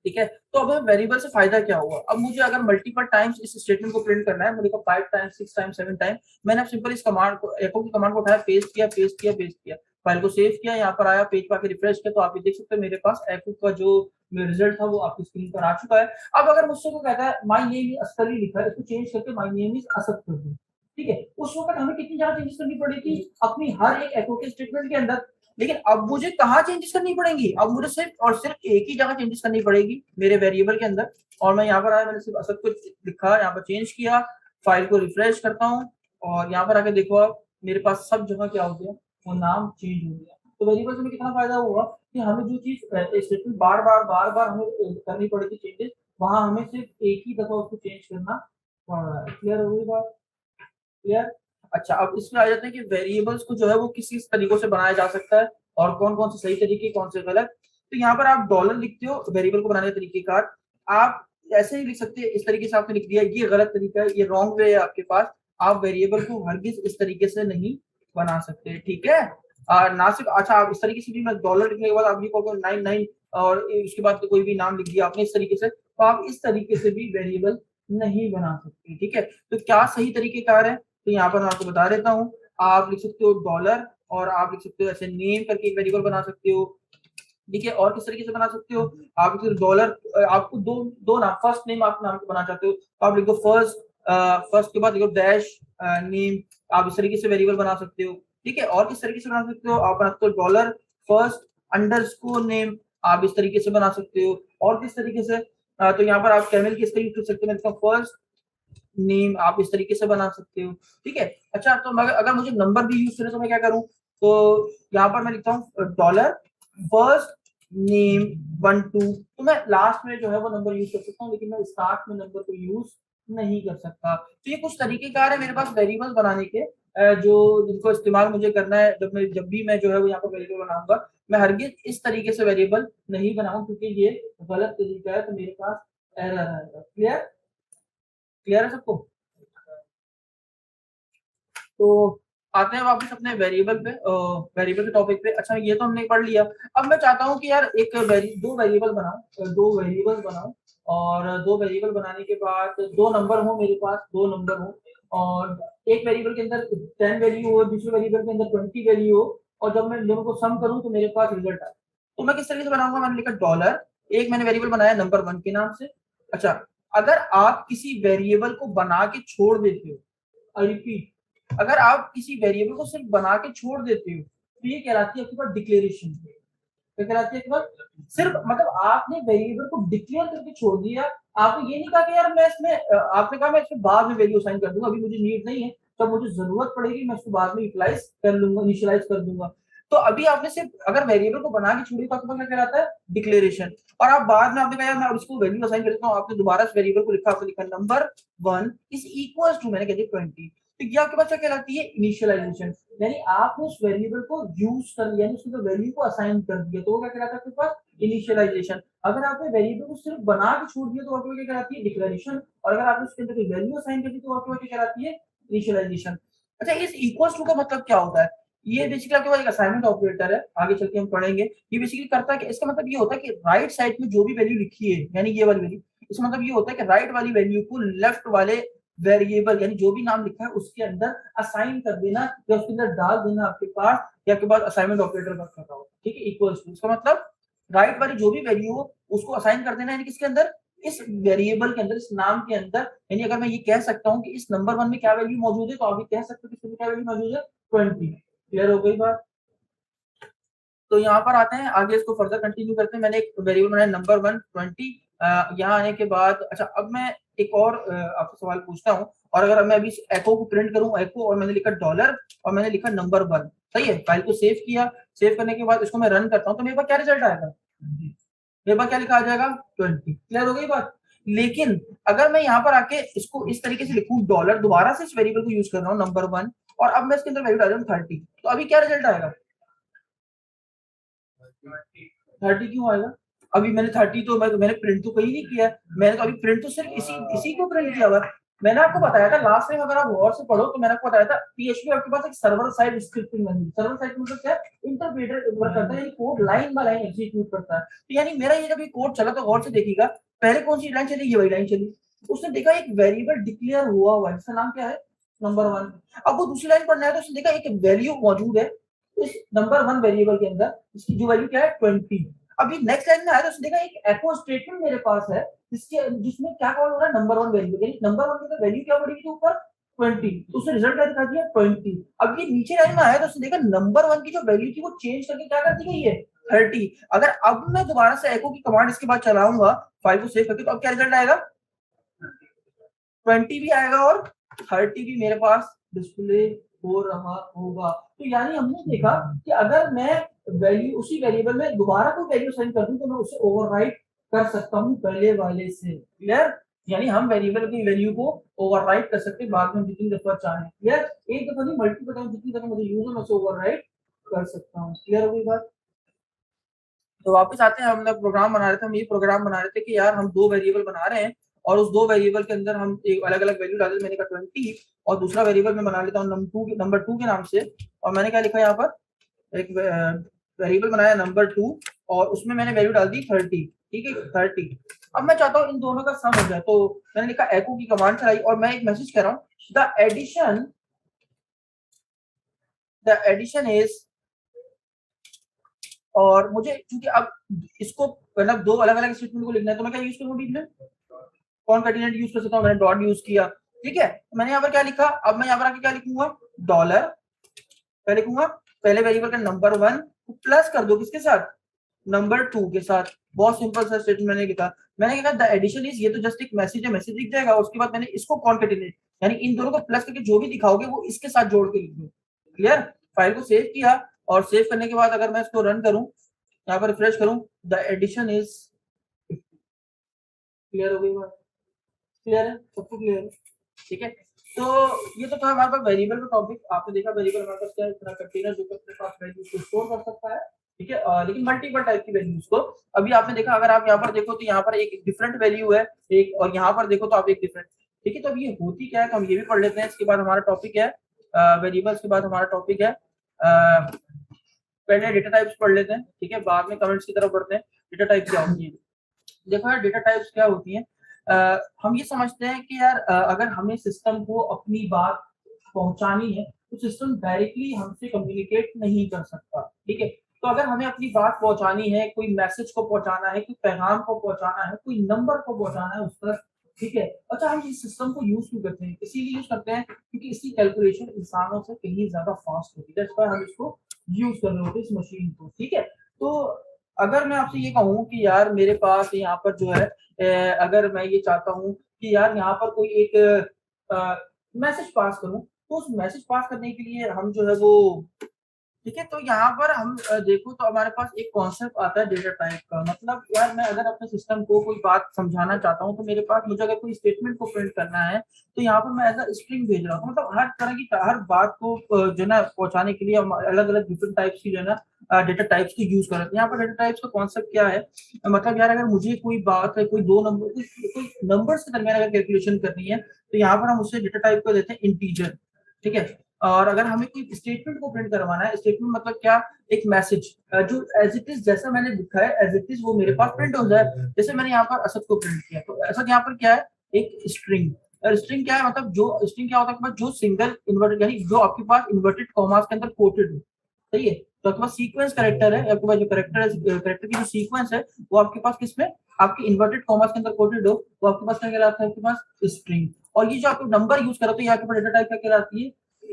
ठीक है। तो अब वेरिएबल से फायदा क्या हुआ, अब मुझे अगर मल्टीपल टाइम्स इस स्टेटमेंट को प्रिंट करना है, मुझे 5 टाइम्स 6 टाइम्स 7 टाइम, मैंने अब सिंपल इस कमांड को, एको की कमांड को उठाया, पेस्ट किया पेस्ट किया पेस्ट किया, फाइल को सेव किया, यहाँ पर आया, पेज पर आके रिफ्रेश किया, तो आप ये देख सकते हैं मेरे पास एको का जो रिजल्ट था वो आपकी स्क्रीन पर आ चुका है। अब अगर मुझसे को कहता है my name is Asad Ali लिखा है, इसको चेंज करके माय नेम इज असद कर दो, ठीक है, उस वक्त हमें कितनी ज्यादा चेंजेस करनी पड़ेगी अपनी हर एक एको के स्टेटमेंट के अंदर। लेकिन अब मुझे कहाँ चेंजेस करनी पड़ेंगी, अब मुझे सिर्फ और सिर्फ एक ही जगह चेंजेस करनी पड़ेगी, मेरे वेरिएबल के अंदर। और मैं यहाँ पर आया, मैंने सिर्फ असद को लिखा, यहाँ पर चेंज किया, फाइल को रिफ्रेश करता हूँ, और यहाँ पर आके देखो आप मेरे पास सब जगह क्या हो गया, वो नाम चेंज हो गया। तो वेरिएबल से हमें कितना फायदा हुआ कि हमें जो चीज स्टेटमेंट बार बार हमें करनी पड़ेगी चेंजेस, वहां हमें सिर्फ एक ही दफा उसको चेंज करना पड़ रहा है। क्लियर हो गई बात। क्लियर। अच्छा, अब इसमें आ जाते हैं कि वेरिएबल्स को जो है वो किस किस तरीकों से बनाया जा सकता है और कौन कौन से सही तरीके कौन से गलत। तो यहाँ पर आप डॉलर लिखते हो वेरिएबल को बनाने का तरीकेकार, आप ऐसे ही लिख सकते हैं, इस तरीके से आपने लिख दिया, ये गलत तरीका है, ये रॉन्ग वे है आपके पास। आप वेरिएबल को हरगिज इस तरीके से नहीं बना सकते, ठीक है। ना सिर्फ, अच्छा आप इस तरीके से भी, मैं डॉलर लिखने के बाद आप ये कहोगे 99 और उसके बाद कोई भी नाम लिख दिया आपने इस तरीके से, तो आप इस तरीके से भी वेरिएबल नहीं बना सकते, ठीक है। तो क्या सही तरीकेकार है, तो यहाँ पर मैं आपको बता देता हूँ। आप लिख सकते हो डॉलर, और आप लिख सकते हो ऐसे नेम करके एक वेरिएबल बना सकते हो, ठीक है। और किस तरीके से बना सकते हो, आप डॉलर, आपको दो दो नाम, फर्स्ट नेम आप नाम को बना चाहते हो तो आप लिख दो फर्स्ट, फर्स्ट के बाद लिखो डैश नेम, आप इस तरीके से वेरिएबल बना सकते हो, ठीक है। और किस तरीके से बना सकते हो, आप बना सकते हो डॉलर फर्स्ट अंडरस्कोर नेम, आप इस तरीके से बना सकते हो। और किस तरीके से, तो यहाँ पर आप कैमल की स्क्रीन कर सकते हो, फर्स्ट नेम, आप इस तरीके से बना सकते हो, ठीक है। अच्छा, तो अगर अगर मुझे नंबर भी यूज करें तो मैं क्या करूं, तो यहाँ पर मैं लिखता हूँ डॉलर फर्स्ट नेम 1 2, तो मैं लास्ट में जो है वो नंबर यूज कर सकता हूँ, लेकिन मैं स्टार्ट में नंबर को यूज नहीं कर सकता। तो ये कुछ तरीकेकार है मेरे पास वेरिएबल्स बनाने के, जो जिनको इस्तेमाल मुझे करना है जब भी मैं जो है वो यहाँ पर वेरिएबल बनाऊंगा। मैं हरगिज इस तरीके से वेरिएबल नहीं बनाऊं, क्योंकि ये गलत तरीका है, तो मेरे पास एरर आएगा। क्लियर, क्लियर है सबको। तो आते हैं वापस अपने वेरिएबल पे, वेरिएबल के टॉपिक पे। अच्छा, ये तो हमने पढ़ लिया। अब मैं चाहता हूँ कि यार दो वेरिएबल बनाऊं, दो वेरिएबल बनाऊं, और दो वेरिएबल बनाने के बाद दो नंबर हो मेरे पास, दो नंबर हो, और एक वेरिएबल के अंदर 10 वैल्यू हो, दूसरे वेरिएबल के अंदर 20 वैल्यू हो, और जब मैं दोनों को सम करूं तो मेरे पास रिजल्ट आए। तो मैं किस तरीके से बनाऊंगा, मैंने लिखा डॉलर, एक मैंने वेरिएबल बनाया नंबर 1 के नाम से। अच्छा, अगर आप किसी वेरिएबल को बना के छोड़ देते हो, रिपीट, अगर आप किसी वेरिएबल को सिर्फ बना के छोड़ देते हो तो ये कहलाती है आपके पास डिक्लेरेशन। क्या कहलाती है आपके पास, सिर्फ मतलब आपने वेरिएबल को डिक्लेयर करके छोड़ दिया। आपने ये नहीं कहा कि यार मैं इसमें, आपने कहा मैं इसमें बाद में वैल्यू असाइन कर दूंगा, अभी मुझे नीड नहीं है, जब मुझे जरूरत पड़ेगी मैं इसको बाद में यूटिलाइज कर लूंगा, इनिशियलाइज कर दूंगा। तो अभी आपने सिर्फ अगर वेरिएबल को बना के छोड़ी तो आपके पास क्या कहलाता है, डिक्लेरेशन। और आप बाद में आपने कहा यार मैं इसको वैल्यू असाइन कर देता हूँ, आपने दोबारा इस वेरिएबल को लिखा, आपने लिखा नंबर 1 इज इक्वल टू, मैंने कह दिया 20, तो ये आपके पास क्या कहलाती है, इनिशियलाइजेशन। यानी आपने उस वेरिएबल को यूज कर लिया, यानी उसकी वैल्यू को असाइन कर दिया, तो वो क्या कहलाता है आपके पास, इनिशियलाइजेशन। अगर आपने वेरिएबल को सिर्फ बना के छोड़ दिया तो आपके क्या कहलाती है, डिक्लेरेशन। और अगर आपने उसके अंदर कोई वैल्यू असाइन कर दी तो आपके क्या कहलाती है, इनिशियलाइजेशन। अच्छा, इस इक्वल्स टू का मतलब क्या होता है, ये बेसिकली आपके पास एक असाइनमेंट ऑपरेटर है, आगे चल के हम पढ़ेंगे। ये बेसिकली करता है कि इसका मतलब ये होता है कि राइट साइड में जो भी वैल्यू लिखी है, यानी ये वाली वैल्यू, इसका मतलब ये होता है कि राइट वाली वैल्यू को लेफ्ट वाले वेरिएबल, यानी जो भी नाम लिखा है उसके अंदर असाइन कर देना, या उसके अंदर डाल देना आपके पास, या आपके पास असाइनमेंट ऑपरेटर वर्क कर रहा हो, ठीक है। इक्वल्स टू, इसका मतलब राइट वाली जो भी वैल्यू हो उसको असाइन कर देना, यानी किसके अंदर, इस वेरिएबल के अंदर, इस नाम के अंदर। यानी अगर मैं ये कह सकता हूँ कि इस नंबर 1 में क्या वैल्यू मौजूद है, तो आप भी कह सकते हो कि इसमें क्या वैल्यू मौजूद है, 20। क्लियर हो गई बात। तो यहाँ पर आते हैं आगे, इसको फर्दर कंटिन्यू करते हैं। मैंने एक वेरिएबल बनाया नंबर 1 20। यहाँ आने के बाद, अच्छा अब मैं एक और आपसे सवाल पूछता हूँ, और अगर मैं अभी एको को प्रिंट करूँ, एको, और मैंने लिखा डॉलर, और मैंने लिखा नंबर 1, सही है, फाइल को सेव किया, सेव करने के बाद इसको मैं रन करता हूँ, तो मेरे पास क्या रिजल्ट आएगा, मेरे पास क्या लिखा आ जाएगा, 20। क्लियर हो गई बात। लेकिन अगर मैं यहाँ पर आके इसको इस तरीके से लिखूं, डॉलर, दोबारा से इस वेरिएबल को यूज कर रहा हूँ नंबर 1, और अब मैं इसके अंदर वैल्यू डाल रहा हूँ 30, तो अभी क्या रिजल्ट आएगा, 30 क्यों आएगा, अभी मैंने 30 तो मैंने प्रिंट तो कहीं नहीं किया, मैंने तो अभी प्रिंट तो सिर्फ इसी इसी को प्रिंट किया हुआ। मैंने आपको बताया था लास्ट टाइम, अगर आप गौर से पढ़ो तो मैंने आपको बताया था, पीएचपी आपके पास एक server side scripting language, server side मतलब क्या है, इंटरप्रेटर वर्क करता है, यानी code line by line execute करता है। तो यानी मेरा ये जब ये कोड चला तो गौर से देखिएगा, पहले कौन सी लाइन चली, ये वाली लाइन चली, उसने देखा एक वेरिएबल डिक्लेयर हुआ है जिसका नाम क्या है, नंबर 1। अब वो दूसरी लाइन पढ़ना है तो उसने देखा एक वैल्यू मौजूद है इस नंबर 1 वेरिएबल के अंदर, इसकी जो वैल्यू क्या है, 20। अभी नेक्स्ट लाइन में आया तो उसने देखा एक एको स्टेटमेंट मेरे पास है, जिसमें क्या कॉल हो रहा है, नंबर 1 वैल्यू, यानी नंबर 1 की वैल्यू क्या बढ़ेगी ऊपर, 20, तो उसने रिजल्ट क्या दिखा दिया, 20। अब ये नीचे लाइन में आया तो उसने देखा नंबर 1 की जो वैल्यू थी वो चेंज करके क्या कर दी गई है, 30। अगर अब मैं दोबारा से एको की कमांड इसके बाद चलाऊंगा, फाइल को सेव करके, तो अब क्या रिजल्ट आएगा, 20 भी आएगा और 30 भी मेरे पास डिस्प्ले हो रहा होगा। तो यानी हमने देखा कि अगर मैं वैल्यू उसी वेरिएबल में दोबारा कोई वैल्यू साइन कर दूं तो मैं उसे ओवरराइट कर सकता हूं पहले वाले से। क्लियर। यानी हम वेरिएबल की वैल्यू को ओवरराइट कर सकते हैं बाद में जितनी दफा चाहें। क्लियर? एक दफा नहीं, मल्टीपल टाइम जितनी दफा मुझे यूज हो मैं उसे ओवरराइट कर सकता हूँ। क्लियर हो गई बात? तो वापस आते हैं, हम लोग प्रोग्राम बना रहे थे, हम ये प्रोग्राम बना रहे थे कि यार हम दो वेरिएबल बना रहे हैं और उस दो वेरिएबल के अंदर हम एक अलग अलग वैल्यू डाले। मैंने कहा 20 और दूसरा वेरिएबल मैं बना लेता हूँ नंबर टू के नाम से, और मैंने क्या लिखा यहाँ पर एक वेरिएबल बनाया नंबर 2 और उसमें मैंने वैल्यू डाल दी 30। ठीक है, 30। अब मैं चाहता हूँ इन दोनों का सम हो जाए, तो मैंने लिखा एको की कमांड चलाई और मैं एक मैसेज कर रहा हूँ द एडिशन इज, और मुझे क्योंकि अब इसको मतलब दो अलग अलग स्टेटमेंट को लिखना है तो मैं क्या यूज करूंगा बीच में, कॉनकैटिनेट यूज कर सकता हूँ, मैंने डॉट यूज किया। ठीक है, मैंने यहाँ पर क्या लिखा, अब मैं यहाँ पर आके क्या लिखूंगा, डॉलर, क्या लिखूंगा, पहले वेरिएबल का नंबर 1 प्लस कर दो किसके साथ, नंबर 2 के साथ। बहुत सिंपल सा स्टेटमेंट मैंने लिखा। मैंने क्या कहा द एडिशन इज, ये तो जस्ट एक मैसेज है, मैसेज लिख जाएगा, उसके बाद मैंने इसको कॉनकैटिनेट यानी इन दोनों को प्लस करके जो भी दिखाओगे वो इसके साथ जोड़ के लिख दो। क्लियर? फाइल को सेव किया और सेव करने के बाद अगर मैं इसको रन करूं, यहाँ पर रिफ्रेश करूं, द एडिशन इज। क्लियर हो गई बात? क्लियर है? सबको क्लियर है? ठीक है, तो ये तो था हमारे पास वेरिएबल का टॉपिक। आपने देखा वेरिएबल हमारे पास क्या है, इतना कंटेनर जो अपने पास वैल्यूज को स्टोर कर सकता है। ठीक है, लेकिन मल्टीपल टाइप की वैल्यूज को। अभी आपने देखा, अगर आप यहाँ पर देखो तो यहाँ पर एक डिफरेंट वैल्यू है एक, और यहाँ पर देखो तो आप एक डिफरेंट। ठीक है, तो अब ये होती क्या है, तो हम ये भी पढ़ लेते हैं। इसके बाद हमारा टॉपिक है वेरिएबल्स के बाद हमारा टॉपिक है पहले डेटा टाइप्स पढ़ लेते हैं। ठीक है, बाद में कमेंट्स की तरफ बढ़ते हैं। डेटा टाइप क्या होती है? देखो यार, डेटा टाइप्स क्या होती हैं, हम ये समझते हैं कि यार अगर हमें सिस्टम को अपनी बात पहुंचानी है तो सिस्टम डायरेक्टली हमसे कम्युनिकेट नहीं कर सकता। ठीक है, तो अगर हमें अपनी बात पहुंचानी है, कोई मैसेज को पहुंचाना है, कोई पैगाम को पहुंचाना है, कोई नंबर को पहुंचाना है उस तक। ठीक है, अच्छा हम इस सिस्टम को यूज क्यों करते हैं? इसीलिए यूज करते हैं क्योंकि इसकी कैलकुलेशन इंसानों से कहीं ज्यादा फास्ट होती है, दैट्स व्हाई हम इसको यूज कर रहे होते हैं इस मशीन को। ठीक है, तो अगर मैं आपसे ये कहूँ कि यार मेरे पास यहाँ पर जो है अगर मैं ये चाहता हूँ कि यार यहाँ पर कोई एक मैसेज पास करूँ, तो उस मैसेज पास करने के लिए हम जो है वो, ठीक है, तो यहाँ पर हम देखो तो हमारे पास एक कॉन्सेप्ट आता है डेटा टाइप का। मतलब यार मैं अगर अपने सिस्टम को कोई बात समझाना चाहता हूँ तो मेरे पास, मुझे अगर कोई स्टेटमेंट को प्रिंट करना है तो यहाँ पर मैं एज अ स्ट्रिंग भेज रहा हूँ। मतलब हर तरह की हर बात को जो है ना पहुंचाने के लिए हम अलग अलग डिफरेंट टाइप्स की जो है ना डेटा टाइप्स को यूज कर रहे हैं। यहाँ पर डेटा टाइप्स का कॉन्सेप्ट क्या है, मतलब यार अगर मुझे कोई बात है, कोई दो नंबर, कोई नंबर्स के दरमियान अगर कैलकुलेशन करनी है तो यहाँ पर हम उसे डेटा टाइप को देते हैं इंटीजर। ठीक है, और अगर हमें कोई स्टेटमेंट को प्रिंट करवाना है, स्टेटमेंट मतलब क्या, एक मैसेज जो एज इट इज जैसा मैंने लिखा है एज इट इज वो मेरे पास प्रिंट हो जाए। जैसे मैंने यहाँ पर असद को प्रिंट किया, तो असद यहाँ पर क्या है, एक स्ट्रिंग। स्ट्रिंग क्या है, मतलब जो स्ट्रिंग क्या होता है, जो सिंगल इन्वर्टेड यानी जो आपके पास इन्वर्टेड कॉमास के अंदर कोटेड हो। सही है, तो आपके पास सीक्वेंस करेक्टर है, आपके पास जो करेक्टर की जो सीक्वेंस है वो आपके पास किसमें, आपके इन्वर्टेड कॉमास के अंदर कोटेड हो, वो आपके पास क्या कहलाता है, आपके पास स्ट्रिंग। और ये जो आप नंबर यूज करो तो ये आपके पास डेटा टाइप क्या कहलाती है,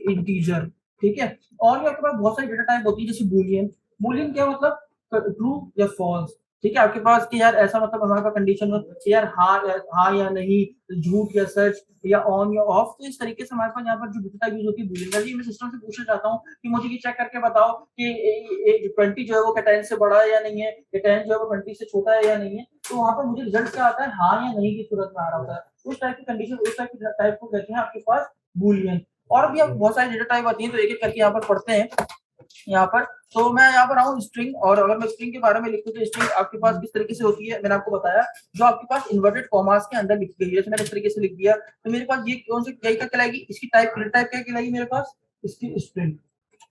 इंटीजर। ठीक है, और भी आपके पास बहुत सारी डेटा टाइप होती है, जैसे बूलियन। बूलियन क्या मतलब, ट्रू या फॉल्स। ठीक है, आपके पास कि यार ऐसा मतलब हमारे पास कंडीशन हो कि यार हाँ या नहीं, झूठ या सच, या ऑन या ऑफ। तो इस तरीके से हमारे पास यहाँ पर जो डेटा टाइप यूज होती है बूलियन का। मैं सिस्टम से पूछना चाहता हूँ कि मुझे ये चेक करके बताओ कि 20 जो है वो 10 से बड़ा है या नहीं है, 10 जो है वो 20 से छोटा है या नहीं है। तो वहां पर मुझे रिजल्ट क्या आता है, हाँ या नहीं की सूरत में आ रहा होता है। उस टाइप की कंडीशन, उस टाइप की टाइप को कहते हैं आपके पास बूलियन। और भी अब बहुत सारी डेटा टाइप आती है, तो एक एक करके यहाँ पर पढ़ते हैं। यहाँ पर तो मैं यहाँ पर आऊँ स्ट्रिंग, और अगर मैं स्ट्रिंग के बारे में लिखूँ तो स्ट्रिंग आपके पास किस तरीके से होती है, मैंने आपको बताया, जो आपके पास इन्वर्टेड कॉमास के अंदर लिखी गई है। जैसे मैंने इस तरीके से लिख दिया तो मेरे पास ये कौन सी क्या कहलाएगी, इसकी टाइप क्या कहलाएगी मेरे पास, इसकी स्ट्रिंग।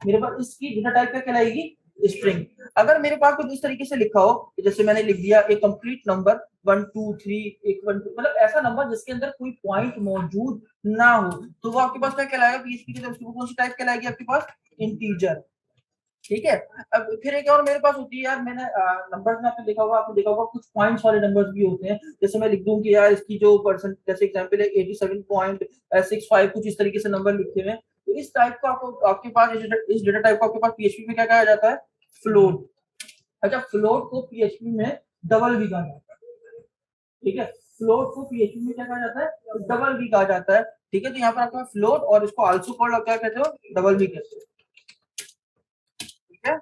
मेरे पास इसकी डेटा टाइप क्या कहलाएगी, स्ट्रिंग। अगर मेरे पास कुछ इस तरीके से लिखा हो, जैसे मैंने लिख दिया एक कंप्लीट नंबर 1 2 3 एक 1 2, मतलब ऐसा नंबर जिसके अंदर कोई पॉइंट मौजूद ना हो, तो वो आपके पास क्या कहलाएगा, पीएचपी की तरफ से कौन सी टाइप कहलाएगी आपके पास, इंटीजर। ठीक है, अब फिर एक और मेरे पास होती है यार, मैंने नंबर्स में आपने देखा होगा कुछ पॉइंट्स वाले नंबर्स भी होते हैं। जैसे मैं लिख दूं कि यार इसकी जो परसेंट, जैसे एग्जांपल है 87.65, कुछ इस तरीके से नंबर लिखे हुए हैं। तो इस टाइप का आपको आपके पास इस डेटा टाइप को आपके पास पीएचपी में क्या कहा जाता है, फ्लोट। अच्छा, फ्लोट को पीएचपी में डबल भी कहा जाता है। ठीक है, फ्लोट को पीएचपी में क्या कहा जाता है, डबल भी कहा जाता है। ठीक है, तो यहाँ पर आपका फ्लोट, और इसको आल्सो कॉल्ड क्या कहते हो, डबल भी कहते हो। ठीक है,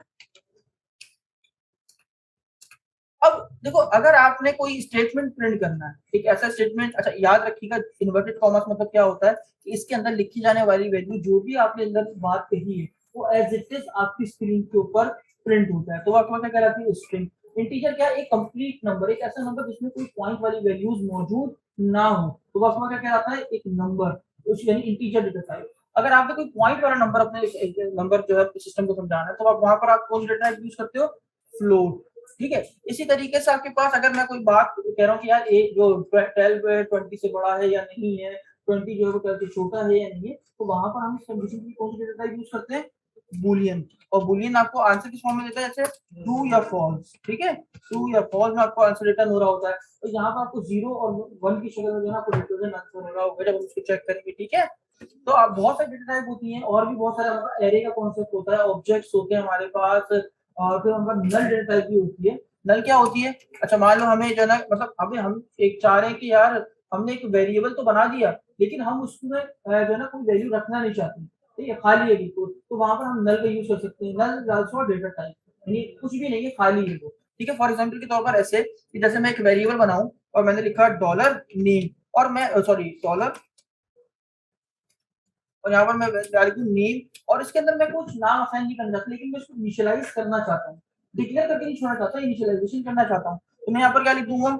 अब देखो, अगर आपने कोई स्टेटमेंट प्रिंट करना है, एक ऐसा स्टेटमेंट, अच्छा याद रखिएगा इन्वर्टेड कॉमर्स मतलब क्या होता है कि इसके अंदर लिखी जाने वाली वैल्यू जो भी आपने अंदर बात कही है वो एज इट इज आपकी स्क्रीन के ऊपर प्रिंट होता है। तो आपको क्या कहलाती है, स्ट्रिंग। इंटीजर क्या है, एक कंप्लीट नंबर, एक ऐसा नंबर जिसमें कोई पॉइंट वाली वैल्यूज मौजूद ना हो, तो आपको क्या कहलाता है, एक नंबर, यानी इंटीजर डेटा टाइप। अगर आपने कोई पॉइंट वाला नंबर, अपने नंबर जो है सिस्टम को समझाना है, तो आप वहां पर आप कौन सा डेटा टाइप यूज करते हो, फ्लोट। ठीक है, इसी तरीके से आपके पास अगर मैं कोई बात कह रहा हूँ कि यार एक जो 12 है 20 से बड़ा है या नहीं है, 20 जो है वो 12 से छोटा है या नहीं है, तो वहां पर हम इस कंडीशन की कौन सी डेटा टाइप यूज करते हैं, बुलियन। और बुलियन आपको आंसर किस फॉर्म में देता है, जैसे ट्रू या फॉल्स। ठीक है, ट्रू या फॉल्स में आपको आंसर रिटर्न हो रहा होता है। तो यहाँ पर आपको 0 और 1 की शक्ल में जो है आपको रिप्रेजेंट आंसर हो रहा होगा जब हम उसको चेक करेंगे। ठीक है, तो आप बहुत सारी डेटा टाइप होती हैं, और भी बहुत सारे एरे का कॉन्सेप्ट होता है, ऑब्जेक्ट्स होते हैं हमारे पास, और फिर हमारे पास नल डेटा टाइप भी होती है। नल क्या होती है, अच्छा मान लो हमें जो है ना, मतलब अभी हम एक चाह रहे हैं कि यार हमने एक वेरिएबल तो बना दिया, लेकिन हम उसमें जो है ना कोई वैल्यू रखना नहीं चाहते, ठीक है, खाली है बिल्कुल, तो वहां पर हम नल का यूज कर सकते हैं। Null is also data type, यानी कुछ भी नहीं है, खाली है वो। ठीक है, फॉर एग्जांपल के तौर पर ऐसे कि जैसे मैं एक वेरिएबल बनाऊं और मैंने लिखा डॉलर नेम, और मैं सॉरी डॉलर, और यहाँ पर मैं डाल दूं नेम, और इसके अंदर मैं कुछ नाम असाइन नहीं करना चाहता, लेकिन मैं इसको इनिशियलाइज करना चाहता हूँ, डिक्लेयर करके नहीं छोड़ना चाहता, इनिशियलाइजेशन करना चाहता हूँ, तो मैं यहाँ पर क्या लिख दूंगा,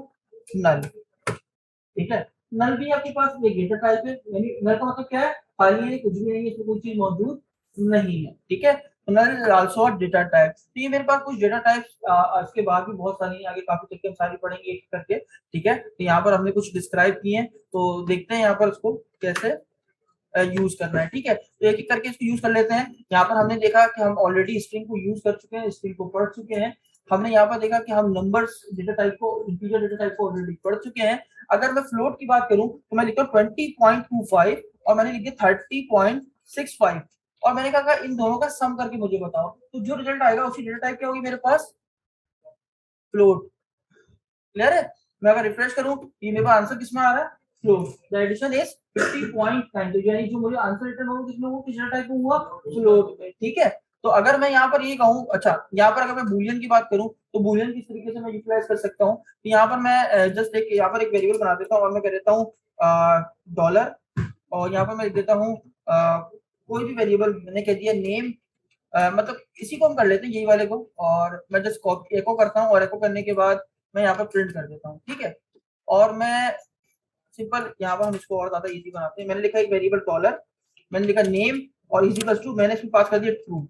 नल। ठीक है, नल भी आपके पास एक डेटा टाइप है, यानी नल का मतलब क्या है, खाली है, कुछ भी नहीं है, इसमें कोई चीज मौजूद नहीं है। ठीक है, null is also data type. तो ये मेरे पास कुछ डेटा टाइप्स, इसके बाद भी बहुत सारी आगे काफी तक के हम सारी पढ़ेंगे एक करके। ठीक है, तो यहाँ पर हमने कुछ डिस्क्राइब किए हैं, तो देखते हैं यहाँ पर उसको कैसे यूज करना है। ठीक है, तो एक एक करके इसको यूज कर लेते हैं। यहाँ पर हमने देखा कि हम ऑलरेडी स्ट्रिंग को यूज कर चुके हैं, स्ट्रिंग को पढ़ चुके हैं। हमने यहाँ पर देखा कि हम नंबर्स डेटा टाइप को, इंटीजर डेटा टाइप को ऑलरेडी पढ़ चुके हैं। अगर मैं फ्लोट की बात करूं तो मैं लिखता हूँ 20.25 और मैंने लिख दिया 30.65, और मैंने कहा इन दोनों का सम करके मुझे बताओ, तो जो रिजल्ट आएगा उसी डेटा टाइप क्या होगी मेरे पास, फ्लोट। क्लियर है, मैं अगर रिफ्रेश करूं ये मेरे पास आंसर किसमें आ रहा है, फ्लोट। द एडिशन इज 50.9, तो यानी जो मुझे आंसर रिटर्न होगा किसमें, वो किस टाइप में हुआ, फ्लोट में। ठीक है, तो अगर मैं यहाँ पर ये कहूँ, अच्छा यहाँ पर अगर मैं बूलियन की बात करूं तो बूलियन किस तरीके से मैं यूटिलाइज कर सकता हूँ, तो यहाँ पर मैं जस्ट एक यहाँ पर एक वेरिएबल बना देता हूँ और मैं कह देता हूँ डॉलर, और यहाँ पर मैं लिख देता हूँ कोई भी वेरिएबल, मैंने कह दिया नेम, मतलब इसी को हम कर लेते हैं, यही वाले को, और मैं जस्ट कॉपी एको करता हूँ, और एको करने के बाद मैं यहाँ पर प्रिंट कर देता हूँ। ठीक है, और मैं सिंपल यहाँ पर हम इसको और ज्यादा इजी बनाते हैं, मैंने लिखा एक वेरिएबल डॉलर, मैंने लिखा नेम और इज इक्वल टू, मैंने इसमें पास कर दिया ट्रू।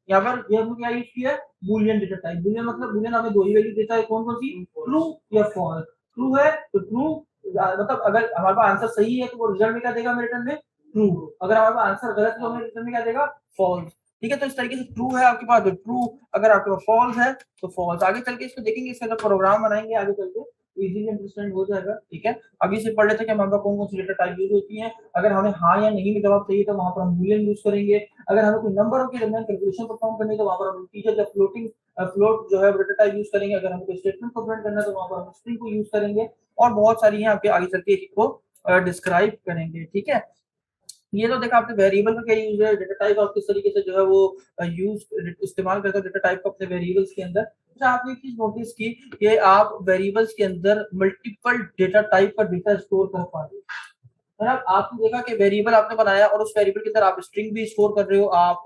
यहाँ पर ये हमने क्या यूज किया, बूलियन डेटा टाइप। बूलियन मतलब बूलियन हमें दो ही वैल्यू देता है, कौन कौन सी, ट्रू या फॉल्स। ट्रू है तो ट्रू, मतलब अगर हमारे पास आंसर सही है तो वो रिजल्ट में क्या देगा, हमें रिटर्न में ट्रू। अगर हमारे पास आंसर गलत है तो हमें रिटर्न में क्या देगा, फॉल्स। ठीक है, तो इस तरीके से ट्रू है आपके पास तो ट्रू, अगर आपके पास फॉल्स है तो फॉल्स। आगे चल के इसको देखेंगे, इसका प्रोग्राम बनाएंगे आगे चल के, इजीली अंडरस्टैंड हो जाएगा। ठीक है, अभी से पढ़ लेते हैं कि हमारे पास कौन कौन सी डेटा टाइप यूज होती है। अगर हमें हाँ या नहीं में जवाब चाहिए तो वहां पर हम बूलियन यूज करेंगे। अगर हमें कोई नंबरों के दरमियान कैलकुलेशन परफॉर्म करनी है तो वहां पर हम इंटीजर या फ्लोटिंग, फ्लोट जो है डेटा टाइप यूज करेंगे। अगर हमें कोई स्टेटमेंट को प्रिंट करना है तो वहां पर हम स्ट्रिंग को यूज करेंगे, और बहुत सारी हैं आपके आगे चल के एक को डिस्क्राइब करेंगे। ठीक है, ये तो देखा आपने वेरिएबल का क्या यूज है, डेटा टाइप आप किस तरीके से जो है वो यूज इस्तेमाल करते हो डेटा टाइप को अपने वेरिएबल्स के अंदर। अच्छा आपने एक चीज नोटिस की कि आप वेरिएबल्स के अंदर मल्टीपल डेटा टाइप का डेटा स्टोर कर पा रहे हो। मतलब आपने देखा कि वेरिएबल आपने बनाया और उस वेरिएबल के अंदर आप स्ट्रिंग भी स्टोर कर रहे हो, आप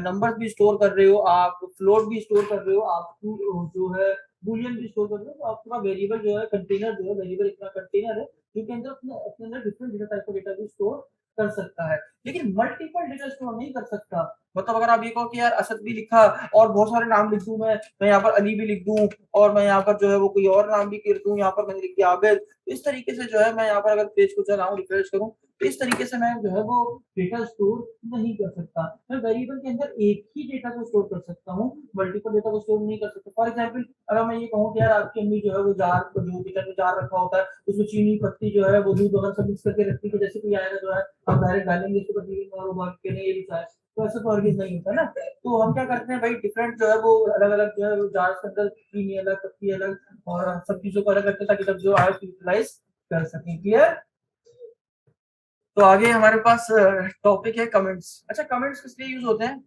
नंबर्स भी स्टोर कर रहे हो, आप फ्लोट भी स्टोर कर रहे हो, आप जो है बूलियन भी स्टोर कर रहे हो। तो आपका वेरिएबल जो है कंटेनर जो है, वेरिएबल इतना कंटेनर है जो के अंदर अपने अंदर डिफरेंट डेटा टाइप का डेटा भी स्टोर कर सकता है, लेकिन मल्टीपल डेटा स्टोर नहीं कर सकता। मतलब अगर आप ये कहो कि यार असद भी लिखा और बहुत सारे नाम लिख दूं, मैं यहाँ पर अली भी लिख दूं, और मैं यहाँ पर जो है वो कोई और नाम भी लिख दूं, यहाँ पर मैंने लिख दिया आबिद, इस तरीके से जो है मैं यहाँ पर अगर पेज को चलाऊं, रिफ्रेश करूं, तो इस तरीके से मैं जो है वो डेटा स्टोर नहीं कर सकता। मैं वेरिएबल के अंदर एक ही डेटा को स्टोर कर सकता हूँ, मल्टीपल डेटा को स्टोर नहीं कर सकता। फॉर एग्जाम्पल अगर मैं ये कहूँ कि यार आपकी अम्मी जो है वो जार, जो किचन में जार रखा होता है उसमें चीनी पत्ती जो है वो दूध वगैरह सब मिक्स करके रखती है, जैसे कोई आएगा जो है हम डायरेक्ट डालेंगे इसके ऊपर और उबाल के नहीं ये भी चाहे, तो ऐसा तो हरगिज नहीं होता ना। तो हम क्या करते हैं भाई, डिफरेंट जो है वो अलग अलग जो है जार के अंदर चीनी अलग, पत्ती अलग, और सब चीजों को अलग रखते हैं ताकि सब जो आए यूटिलाइज कर सकें। क्लियर, तो आगे हमारे पास टॉपिक है कमेंट्स। अच्छा कमेंट्स किस लिए यूज होते हैं,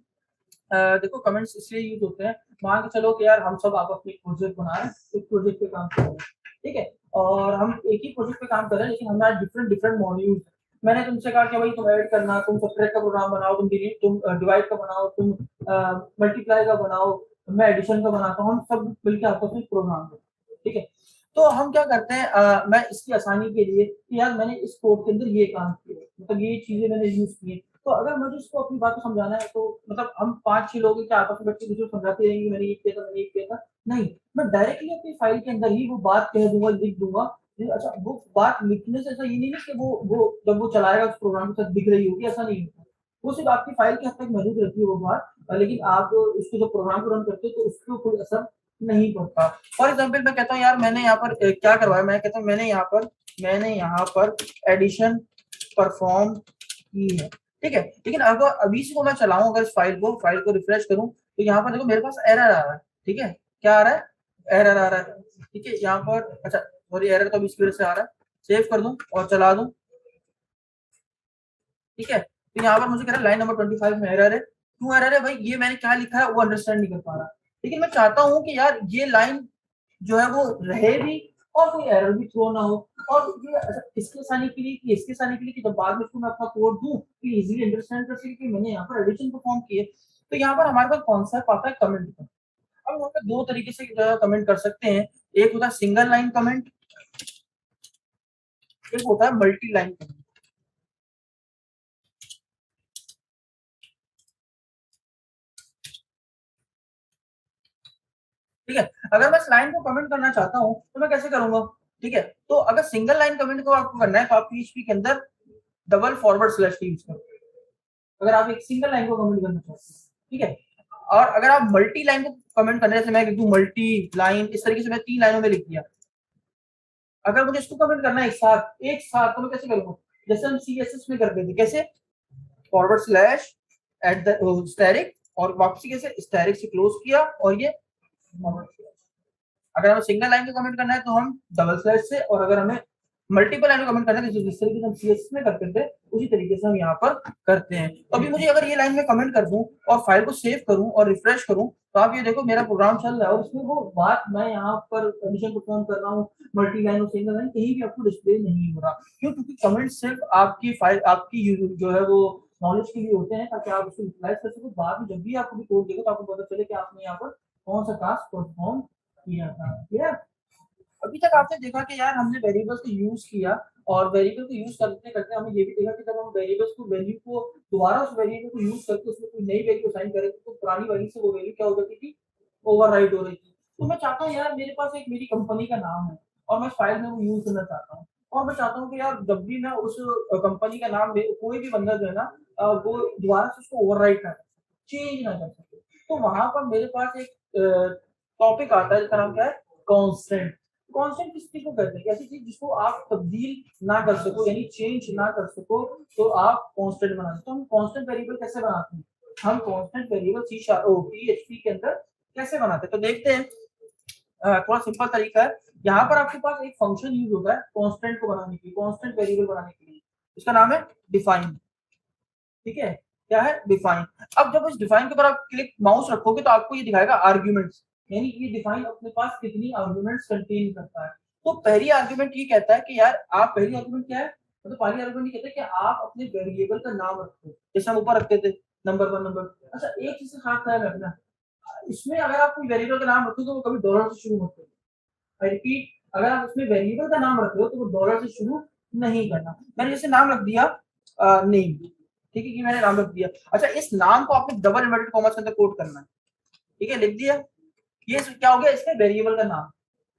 देखो कमेंट्स इसलिए यूज होते हैं, मान के चलो कि यार हम सब आप अपनी प्रोजेक्ट बना रहे हैं, एक प्रोजेक्ट पे काम कर रहे हैं, ठीक है, और हम एक ही प्रोजेक्ट पे काम कर रहे हैं लेकिन हमारे डिफरेंट डिफरेंट मॉड्यूल्स हैं। मैंने तुमसे कहा कि भाई तुम ऐड करना, तुम सब्ट्रैक्ट का प्रोग्राम बनाओ, तुम डिलीट, तुम डिवाइड का बनाओ, तुम मल्टीप्लाई का बनाओ, मैं एडिशन का बनाता हूँ, हम सब मिलकर आपस में प्रोग्राम बनाते हैं, ठीक है। तो हम क्या करते हैं, मैं इसकी आसानी के लिए कि यार मैंने इस कोड के अंदर ये काम किया, मतलब ये चीजें मैंने यूज की, तो अगर मुझे इसको अपनी बात को समझाना है तो मतलब हम 5-6 लोग क्या आपस में बैठ के दूसरे को समझाते रहेंगे, मैंने ये किया था, मैंने ये किया था, नहीं, मैं डायरेक्टली अपनी फाइल के अंदर ही वो बात कह दूंगा, लिख दूंगा। अच्छा, वो बात लिखने से ऐसा ये नहीं है कि वो जब वो चलाएगा उस प्रोग्राम के साथ दिख रही होगी, ऐसा नहीं होता, वो सिर्फ आपकी फाइल के हद तक महदूद रहती है वो बात, लेकिन आप उसको जब प्रोग्राम को रन करते हो तो उसको कोई असर नहीं पड़ता। फॉर एग्जाम्पल मैं कहता हूँ यार मैंने यहाँ पर क्या करवाया, मैं कहता हूँ मैंने यहाँ पर एडिशन परफॉर्म की है, ठीक है, लेकिन अगर अभी से को मैं चलाऊं, अगर इस फाइल को रिफ्रेश करूं तो यहाँ पर देखो मेरे पास एरर आ रहा है, ठीक है, क्या आ रहा है, एरर आ रहा है, ठीक है, यहाँ पर अच्छा सॉरी एरर तो अभी इसकी वजह से आ रहा है, सेव कर दूं और चला दूं, ठीक है, तो यहाँ पर मुझे कह रहा है लाइन नंबर 25 में एरर है, क्यों एरर है भाई, ये मैंने क्या लिखा है वो अंडरस्टैंड नहीं कर पा रहा, लेकिन मैं चाहता हूँ कि यार ये लाइन जो है वो रहे भी और कोई एरर भी थ्रो ना हो, और ये अच्छा इसके आसानी के लिए कि इसके आसानी के लिए कि जब बाद में इसको मैं अपना कोड दूं तो इजीली अंडरस्टैंड कर सके कि मैंने यहाँ पर एडिशन परफॉर्म की है, तो यहाँ पर हमारे पास कॉन्सेप्ट आता है कमेंट का। अब यहाँ पे दो तरीके से कमेंट कर सकते हैं, एक होता है सिंगल लाइन कमेंट, एक होता है मल्टी लाइन कमेंट, ठीक है। अगर मैं इस लाइन को कमेंट करना चाहता हूँ तो मैं कैसे करूंगा, ठीक है, तो अगर सिंगल लाइन कमेंट को आपको करना है तो आप पीएचपी के अंदर डबल फॉरवर्ड स्लैश यूज करो, अगर आप एक सिंगल लाइन को कमेंट करना चाहते हैं, ठीक है, और अगर आप मल्टी लाइन को कमेंट करने, जैसे मैं लिख दूं मल्टी लाइन, इस तरीके से मैं 3 लाइनों में लिख दिया, अगर मुझे इसको कमेंट करना है एक साथ तो मैं कैसे करूंगा, जैसे हम सीएसएस में करते थे, कैसे forward slash at the asterisk, और वापसी कैसे स्टैरिक से क्लोज किया और ये अगर हमें सिंगल लाइन को कमेंट करना है तो हम डबल स्लैश से, और अगर हमें मल्टीपल लाइन को कमेंट करना है तो जिस तरीके से हम सीएसएस में करते थे उसी तरीके से हम यहाँ पर करते हैं। तो अभी मुझे अगर ये लाइन में कमेंट कर दूं और फाइल को सेव करूं और रिफ्रेश करूं तो आप ये देखो मेरा प्रोग्राम चल रहा है और इसमें वो बात मैं यहाँ पर एडिशन परफॉर्म कर रहा हूँ, मल्टी लाइन और सिंगल लाइन कहीं भी आपको डिस्प्ले नहीं हो रहा, क्यों, क्योंकि कमेंट सिर्फ आपकी फाइल आपकी जो है वो नॉलेज के लिए होते हैं ताकि आप उसको यूटिलाइज कर सको, बाद में जब भी आपको कोड देखो तो आपको पता चले कि आपने यहाँ पर कौन सा टास्क परफॉर्म किया था, क्लियर। अभी तक आपने देखा कि यार हमने वेरिएबल्स को यूज किया, और वेरिएबल को यूज करते करते हमने ये भी देखा कि जब हम वेरिएबल्स को वैल्यू को दोबारा उस वेरिएबल को यूज करके उसमें कोई नई वैल्यू असाइन करें तो पुरानी वैल्यू से वो वैल्यू क्या हो जाती थी, ओवरराइड हो रही थी। तो मैं चाहता हूँ यार मेरे पास एक मेरी कंपनी का नाम है और मैं फाइल में वो यूज करना चाहता हूँ, और मैं चाहता हूँ कि यार जब भी मैं उस कंपनी का नाम कोई भी बंदा जो है ना वो दोबारा से उसको ओवरराइड कर चेंज ना कर सके, तो वहां पर मेरे पास एक टॉपिक आता है जिसका नाम क्या है, कांस्टेंट। कांस्टेंट किस चीज को कहते हैं, ऐसी चीज जिसको आप तब्दील ना कर सको यानी चेंज ना कर सको तो आप कांस्टेंट बनाते, तो हम कांस्टेंट वेरिएबल कैसे बनाते हैं, हम कांस्टेंट वेरिएबल पीएचपी के अंदर कैसे बनाते हैं, तो देखते हैं। थोड़ा सिंपल तरीका है, यहाँ पर आपके पास एक फंक्शन यूज होता है कांस्टेंट को बनाने के लिए, कांस्टेंट वेरिएबल बनाने के लिए, इसका नाम है डिफाइन, ठीक है, क्या है डिफाइन। अब जब इस डिफाइन के ऊपर आप क्लिक माउस रखोगे तो आपको ये दिखाएगा आर्ग्यूमेंट्स, यानी ये डिफाइन अपने पास कितनी आर्ग्यूमेंट्स कंटेन करता है। तो पहली आर्ग्यूमेंट ये कहता है कि यार आप पहली आर्ग्यूमेंट क्या है, तो पहली आर्ग्यूमेंट ये कहता है कि आप अपने वेरिएबल का नाम रखो, जैसे हम ऊपर रखते थे नंबर 1 नंबर, अच्छा एक चीज से खास ख्याल रखना, इसमें अगर आप कोई वेरिएबल का नाम रखो तो वो कभी डॉलर से शुरू मत करो, आई रिपीट, अगर आप उसमें वेरिएबल का नाम रख रहे हो तो वो डॉलर से शुरू नहीं करना। मैंने जैसे नाम रख दिया नेम, ठीक है कि मैंने नाम रख दिया, अच्छा इस नाम को आपने डबल इन्वर्टेड कॉमास के अंदर कोट करना है, ठीक है, लिख दिया, ये क्या हो गया, इसमें वेरिएबल का नाम,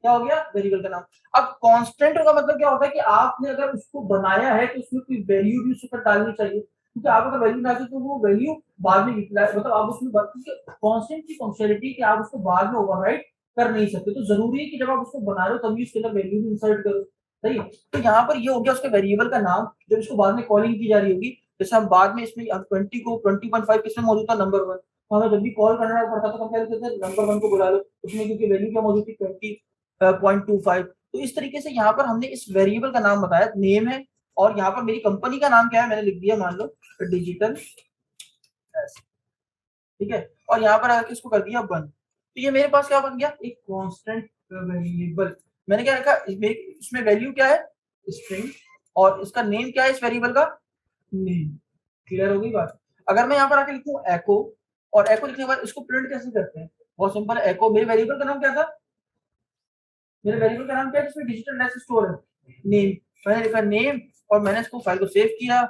क्या हो गया वेरिएबल का नाम। अब कांस्टेंट का मतलब क्या होता है कि आपने अगर उसको बनाया है तो उसमें कोई वैल्यू भी उसके ऊपर डालनी चाहिए, क्योंकि आप अगर वैल्यू डालते तो वो वैल्यू बाद में यूटिलाइज मतलब आप उसमें कांस्टेंट की फंक्शनलिटी कि आप उसको बाद में ओवरराइट कर नहीं सकते, तो जरूरी है कि जब आप उसको बना रहे हो तभी उसके अंदर वैल्यू भी इंसर्ट करो, सही है। तो यहाँ पर ये हो गया उसके वेरिएबल का नाम, जब इसको बाद में कॉलिंग की जा रही होगी, जैसे हम बाद में इसमें 20 को 20.5 किसमें मौजूद था, नंबर 1, तो हमें जब भी कॉल करना पड़ता तो हम क्या लिखते थे, नंबर 1 को बुला लो, उसमें क्योंकि वैल्यू क्या मौजूद थी 20.25, तो इस तरीके से यहाँ पर हमने इस वेरिएबल का नाम बताया, नेम है, और यहाँ पर मेरी कंपनी का नाम क्या है मैंने लिख दिया, मान लो डिजिटल, ठीक है, और यहाँ पर आके इसको कर दिया बंद। तो ये मेरे पास क्या बन गया, एक कांस्टेंट वेरिएबल। मैंने क्या रखा, इसमें वैल्यू क्या है, स्ट्रिंग, और इसका नेम क्या है इस वेरिएबल का, नेम। क्लियर हो गई बात। अगर मैं यहाँ पर आके लिखूं एको, और एको लिखने के बाद इसको प्रिंट कैसे करते हैं, बहुत सिंपल है। एको, मेरे वेरिएबल का नाम क्या था, मेरे वेरिएबल का नाम क्या है जिसमें डिजिटल लेस स्टोर है, नेम। मैंने लिखा नेम, और मैंने इसको फाइल को सेव किया,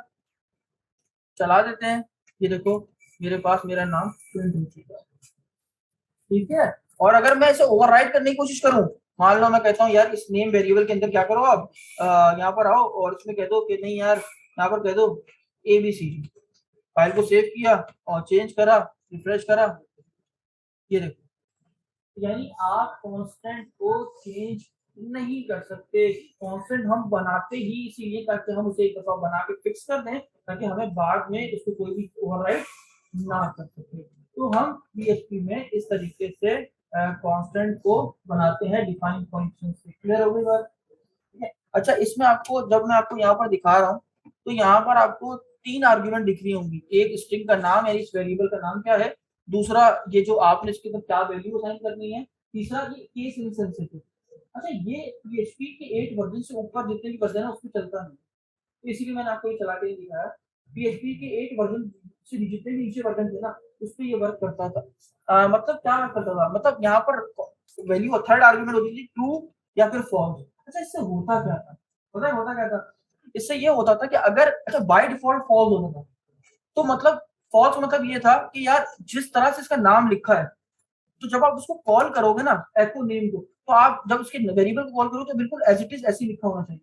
चला देते हैं। ये देखो मेरे पास मेरा नाम प्रिंट हो चुका है, ठीक है। और अगर मैं इसे ओवरराइट करने की कोशिश करूं, मान लो मैं कहता हूं यार इस नेम वेरिएबल के अंदर क्या करो आप, यहाँ पर आओ और इसमें कह दो कि नहीं यार, यहाँ पर कह दो ABCD, फाइल को सेव किया और चेंज करा, रिफ्रेश करा, ये देखो। यानी आप कांस्टेंट को चेंज नहीं कर सकते। कांस्टेंट हम बनाते ही इसीलिए ताकि हम उसे एक दफा बना के फिक्स कर दें, ताकि हमें बाद में इसको कोई भी ओवरराइट ना कर सके। तो हम PHP में इस तरीके से कांस्टेंट को बनाते हैं डिफाइन फंक्शन से। क्लियर हो गई बात, ठीक है। अच्छा, इसमें आपको, जब मैं आपको यहाँ पर दिखा रहा हूँ, तो यहाँ पर आपको 3 आर्ग्यूमेंट दिख रही होंगी। एक स्ट्रिंग का नाम है, इस वेरिएबल का नाम क्या है, दूसरा ये जो आपने इसके अंदर क्या वैल्यू असाइन करनी है, तीसरा ये केस इनसेंसिटिव। अच्छा, ये PHP के 8 वर्जन से ऊपर जितने भी वर्जन है उसमें चलता नहीं, तो इसीलिए मैंने आपको ये चला के दिखाया। PHP के 8 वर्जन से जितने भी नीचे वर्जन थे ना, उस पे ये वर्क करता था। मतलब क्या वर्क करता था, मतलब यहाँ पर वैल्यू थर्ड आर्ग्यूमेंट होती थी ट्रू या फिर फॉल्स। अच्छा, इससे होता क्या था, पता है होता क्या था, इससे ये होता था कि अगर, अच्छा बाय डिफॉल्ट फॉल्स होता था, तो मतलब फॉल्स मतलब ये था कि यार जिस तरह से इसका नाम लिखा है, तो जब आप उसको कॉल करोगे ना एको नेम को, तो आप जब उसके वेरिएबल को कॉल करो तो बिल्कुल एज इट इज ऐसे लिखा होना चाहिए।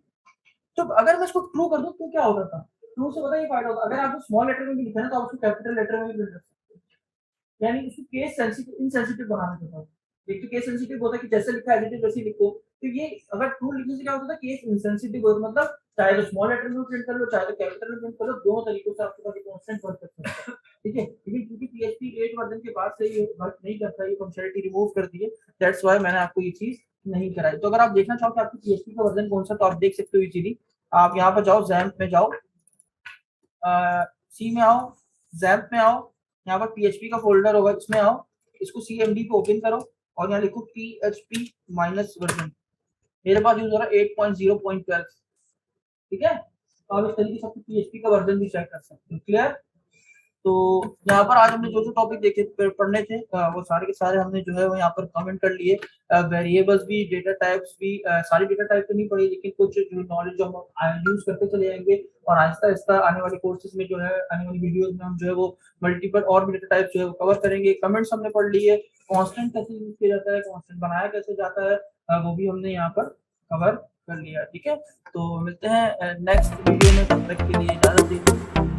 तो अगर मैं इसको ट्रू कर दूं तो क्या होता था, ट्रू से पता ये फायदा होता, अगर आप स्मॉल लेटर में भी लिखा है ना, तो आप उसको कैपिटल लेटर में भी लिख सकते हैं। यानी उसको केस सेंसिटिव इनसेंसिटिव बनाना चाहता हूँ। एक तो केस सेंसिटिव होता है कि जैसे लिखा है एडिटिव वैसे लिखो, तो ये अगर ट्रू लिखने से क्या होता है, केस इनसेंसिटिव होता, मतलब चाहे तो स्मॉल लेटर में प्रिंट कर लो, चाहे तो कैपिटल में प्रिंट कर लो, दोनों तरीकों से आपके पास कांस्टेंट वर्क कर सकता है, ठीक है। लेकिन क्योंकि PHP 8 वर्जन के बाद से ये वर्क नहीं करता, ये फंक्शनलिटी रिमूव कर दी है, दैट्स व्हाई मैंने आपको ये चीज नहीं कराई। तो अगर आप देखना चाहो कि आपकी PHP का वर्जन कौन सा, तो आप देख सकते हो इजीली। आप यहाँ पर जाओ, जैम्प में जाओ, सी में आओ, जैम्प में आओ, यहाँ पर PHP का फोल्डर होगा, इसमें आओ, इसको CMD पे ओपन करो, और यहाँ लिखो PHP माइनस वर्जन। मेरे पास यूज हो रहा है 8.0.12, ठीक है। तो आप इस तरीके से PHP का वर्जन भी चेक कर सकते हो। क्लियर। तो यहाँ पर आज हमने जो जो टॉपिक देखे पढ़ने थे, वो सारे के सारे हमने जो है वो यहाँ पर कमेंट कर लिए। वेरिएबल्स भी, डेटा टाइप्स भी, सारी डेटा टाइप तो नहीं पढ़ी, लेकिन कुछ जो नॉलेज जो हम यूज करते चले जाएंगे, और आहिस्ता आहिस्ता आने वाले कोर्सेज में जो है, आने वाली वीडियोज में हम जो है वो मल्टीपल और भी डेटा टाइप जो है वो कवर करेंगे। कमेंट्स हमने पढ़ लिए, कांस्टेंट कैसे यूज किया जाता है, कांस्टेंट बनाया कैसे जाता है, वो भी हमने यहाँ पर कवर कर लिया, ठीक है। तो मिलते हैं नेक्स्ट वीडियो में, तब तक के लिए इजाजत दीजिए।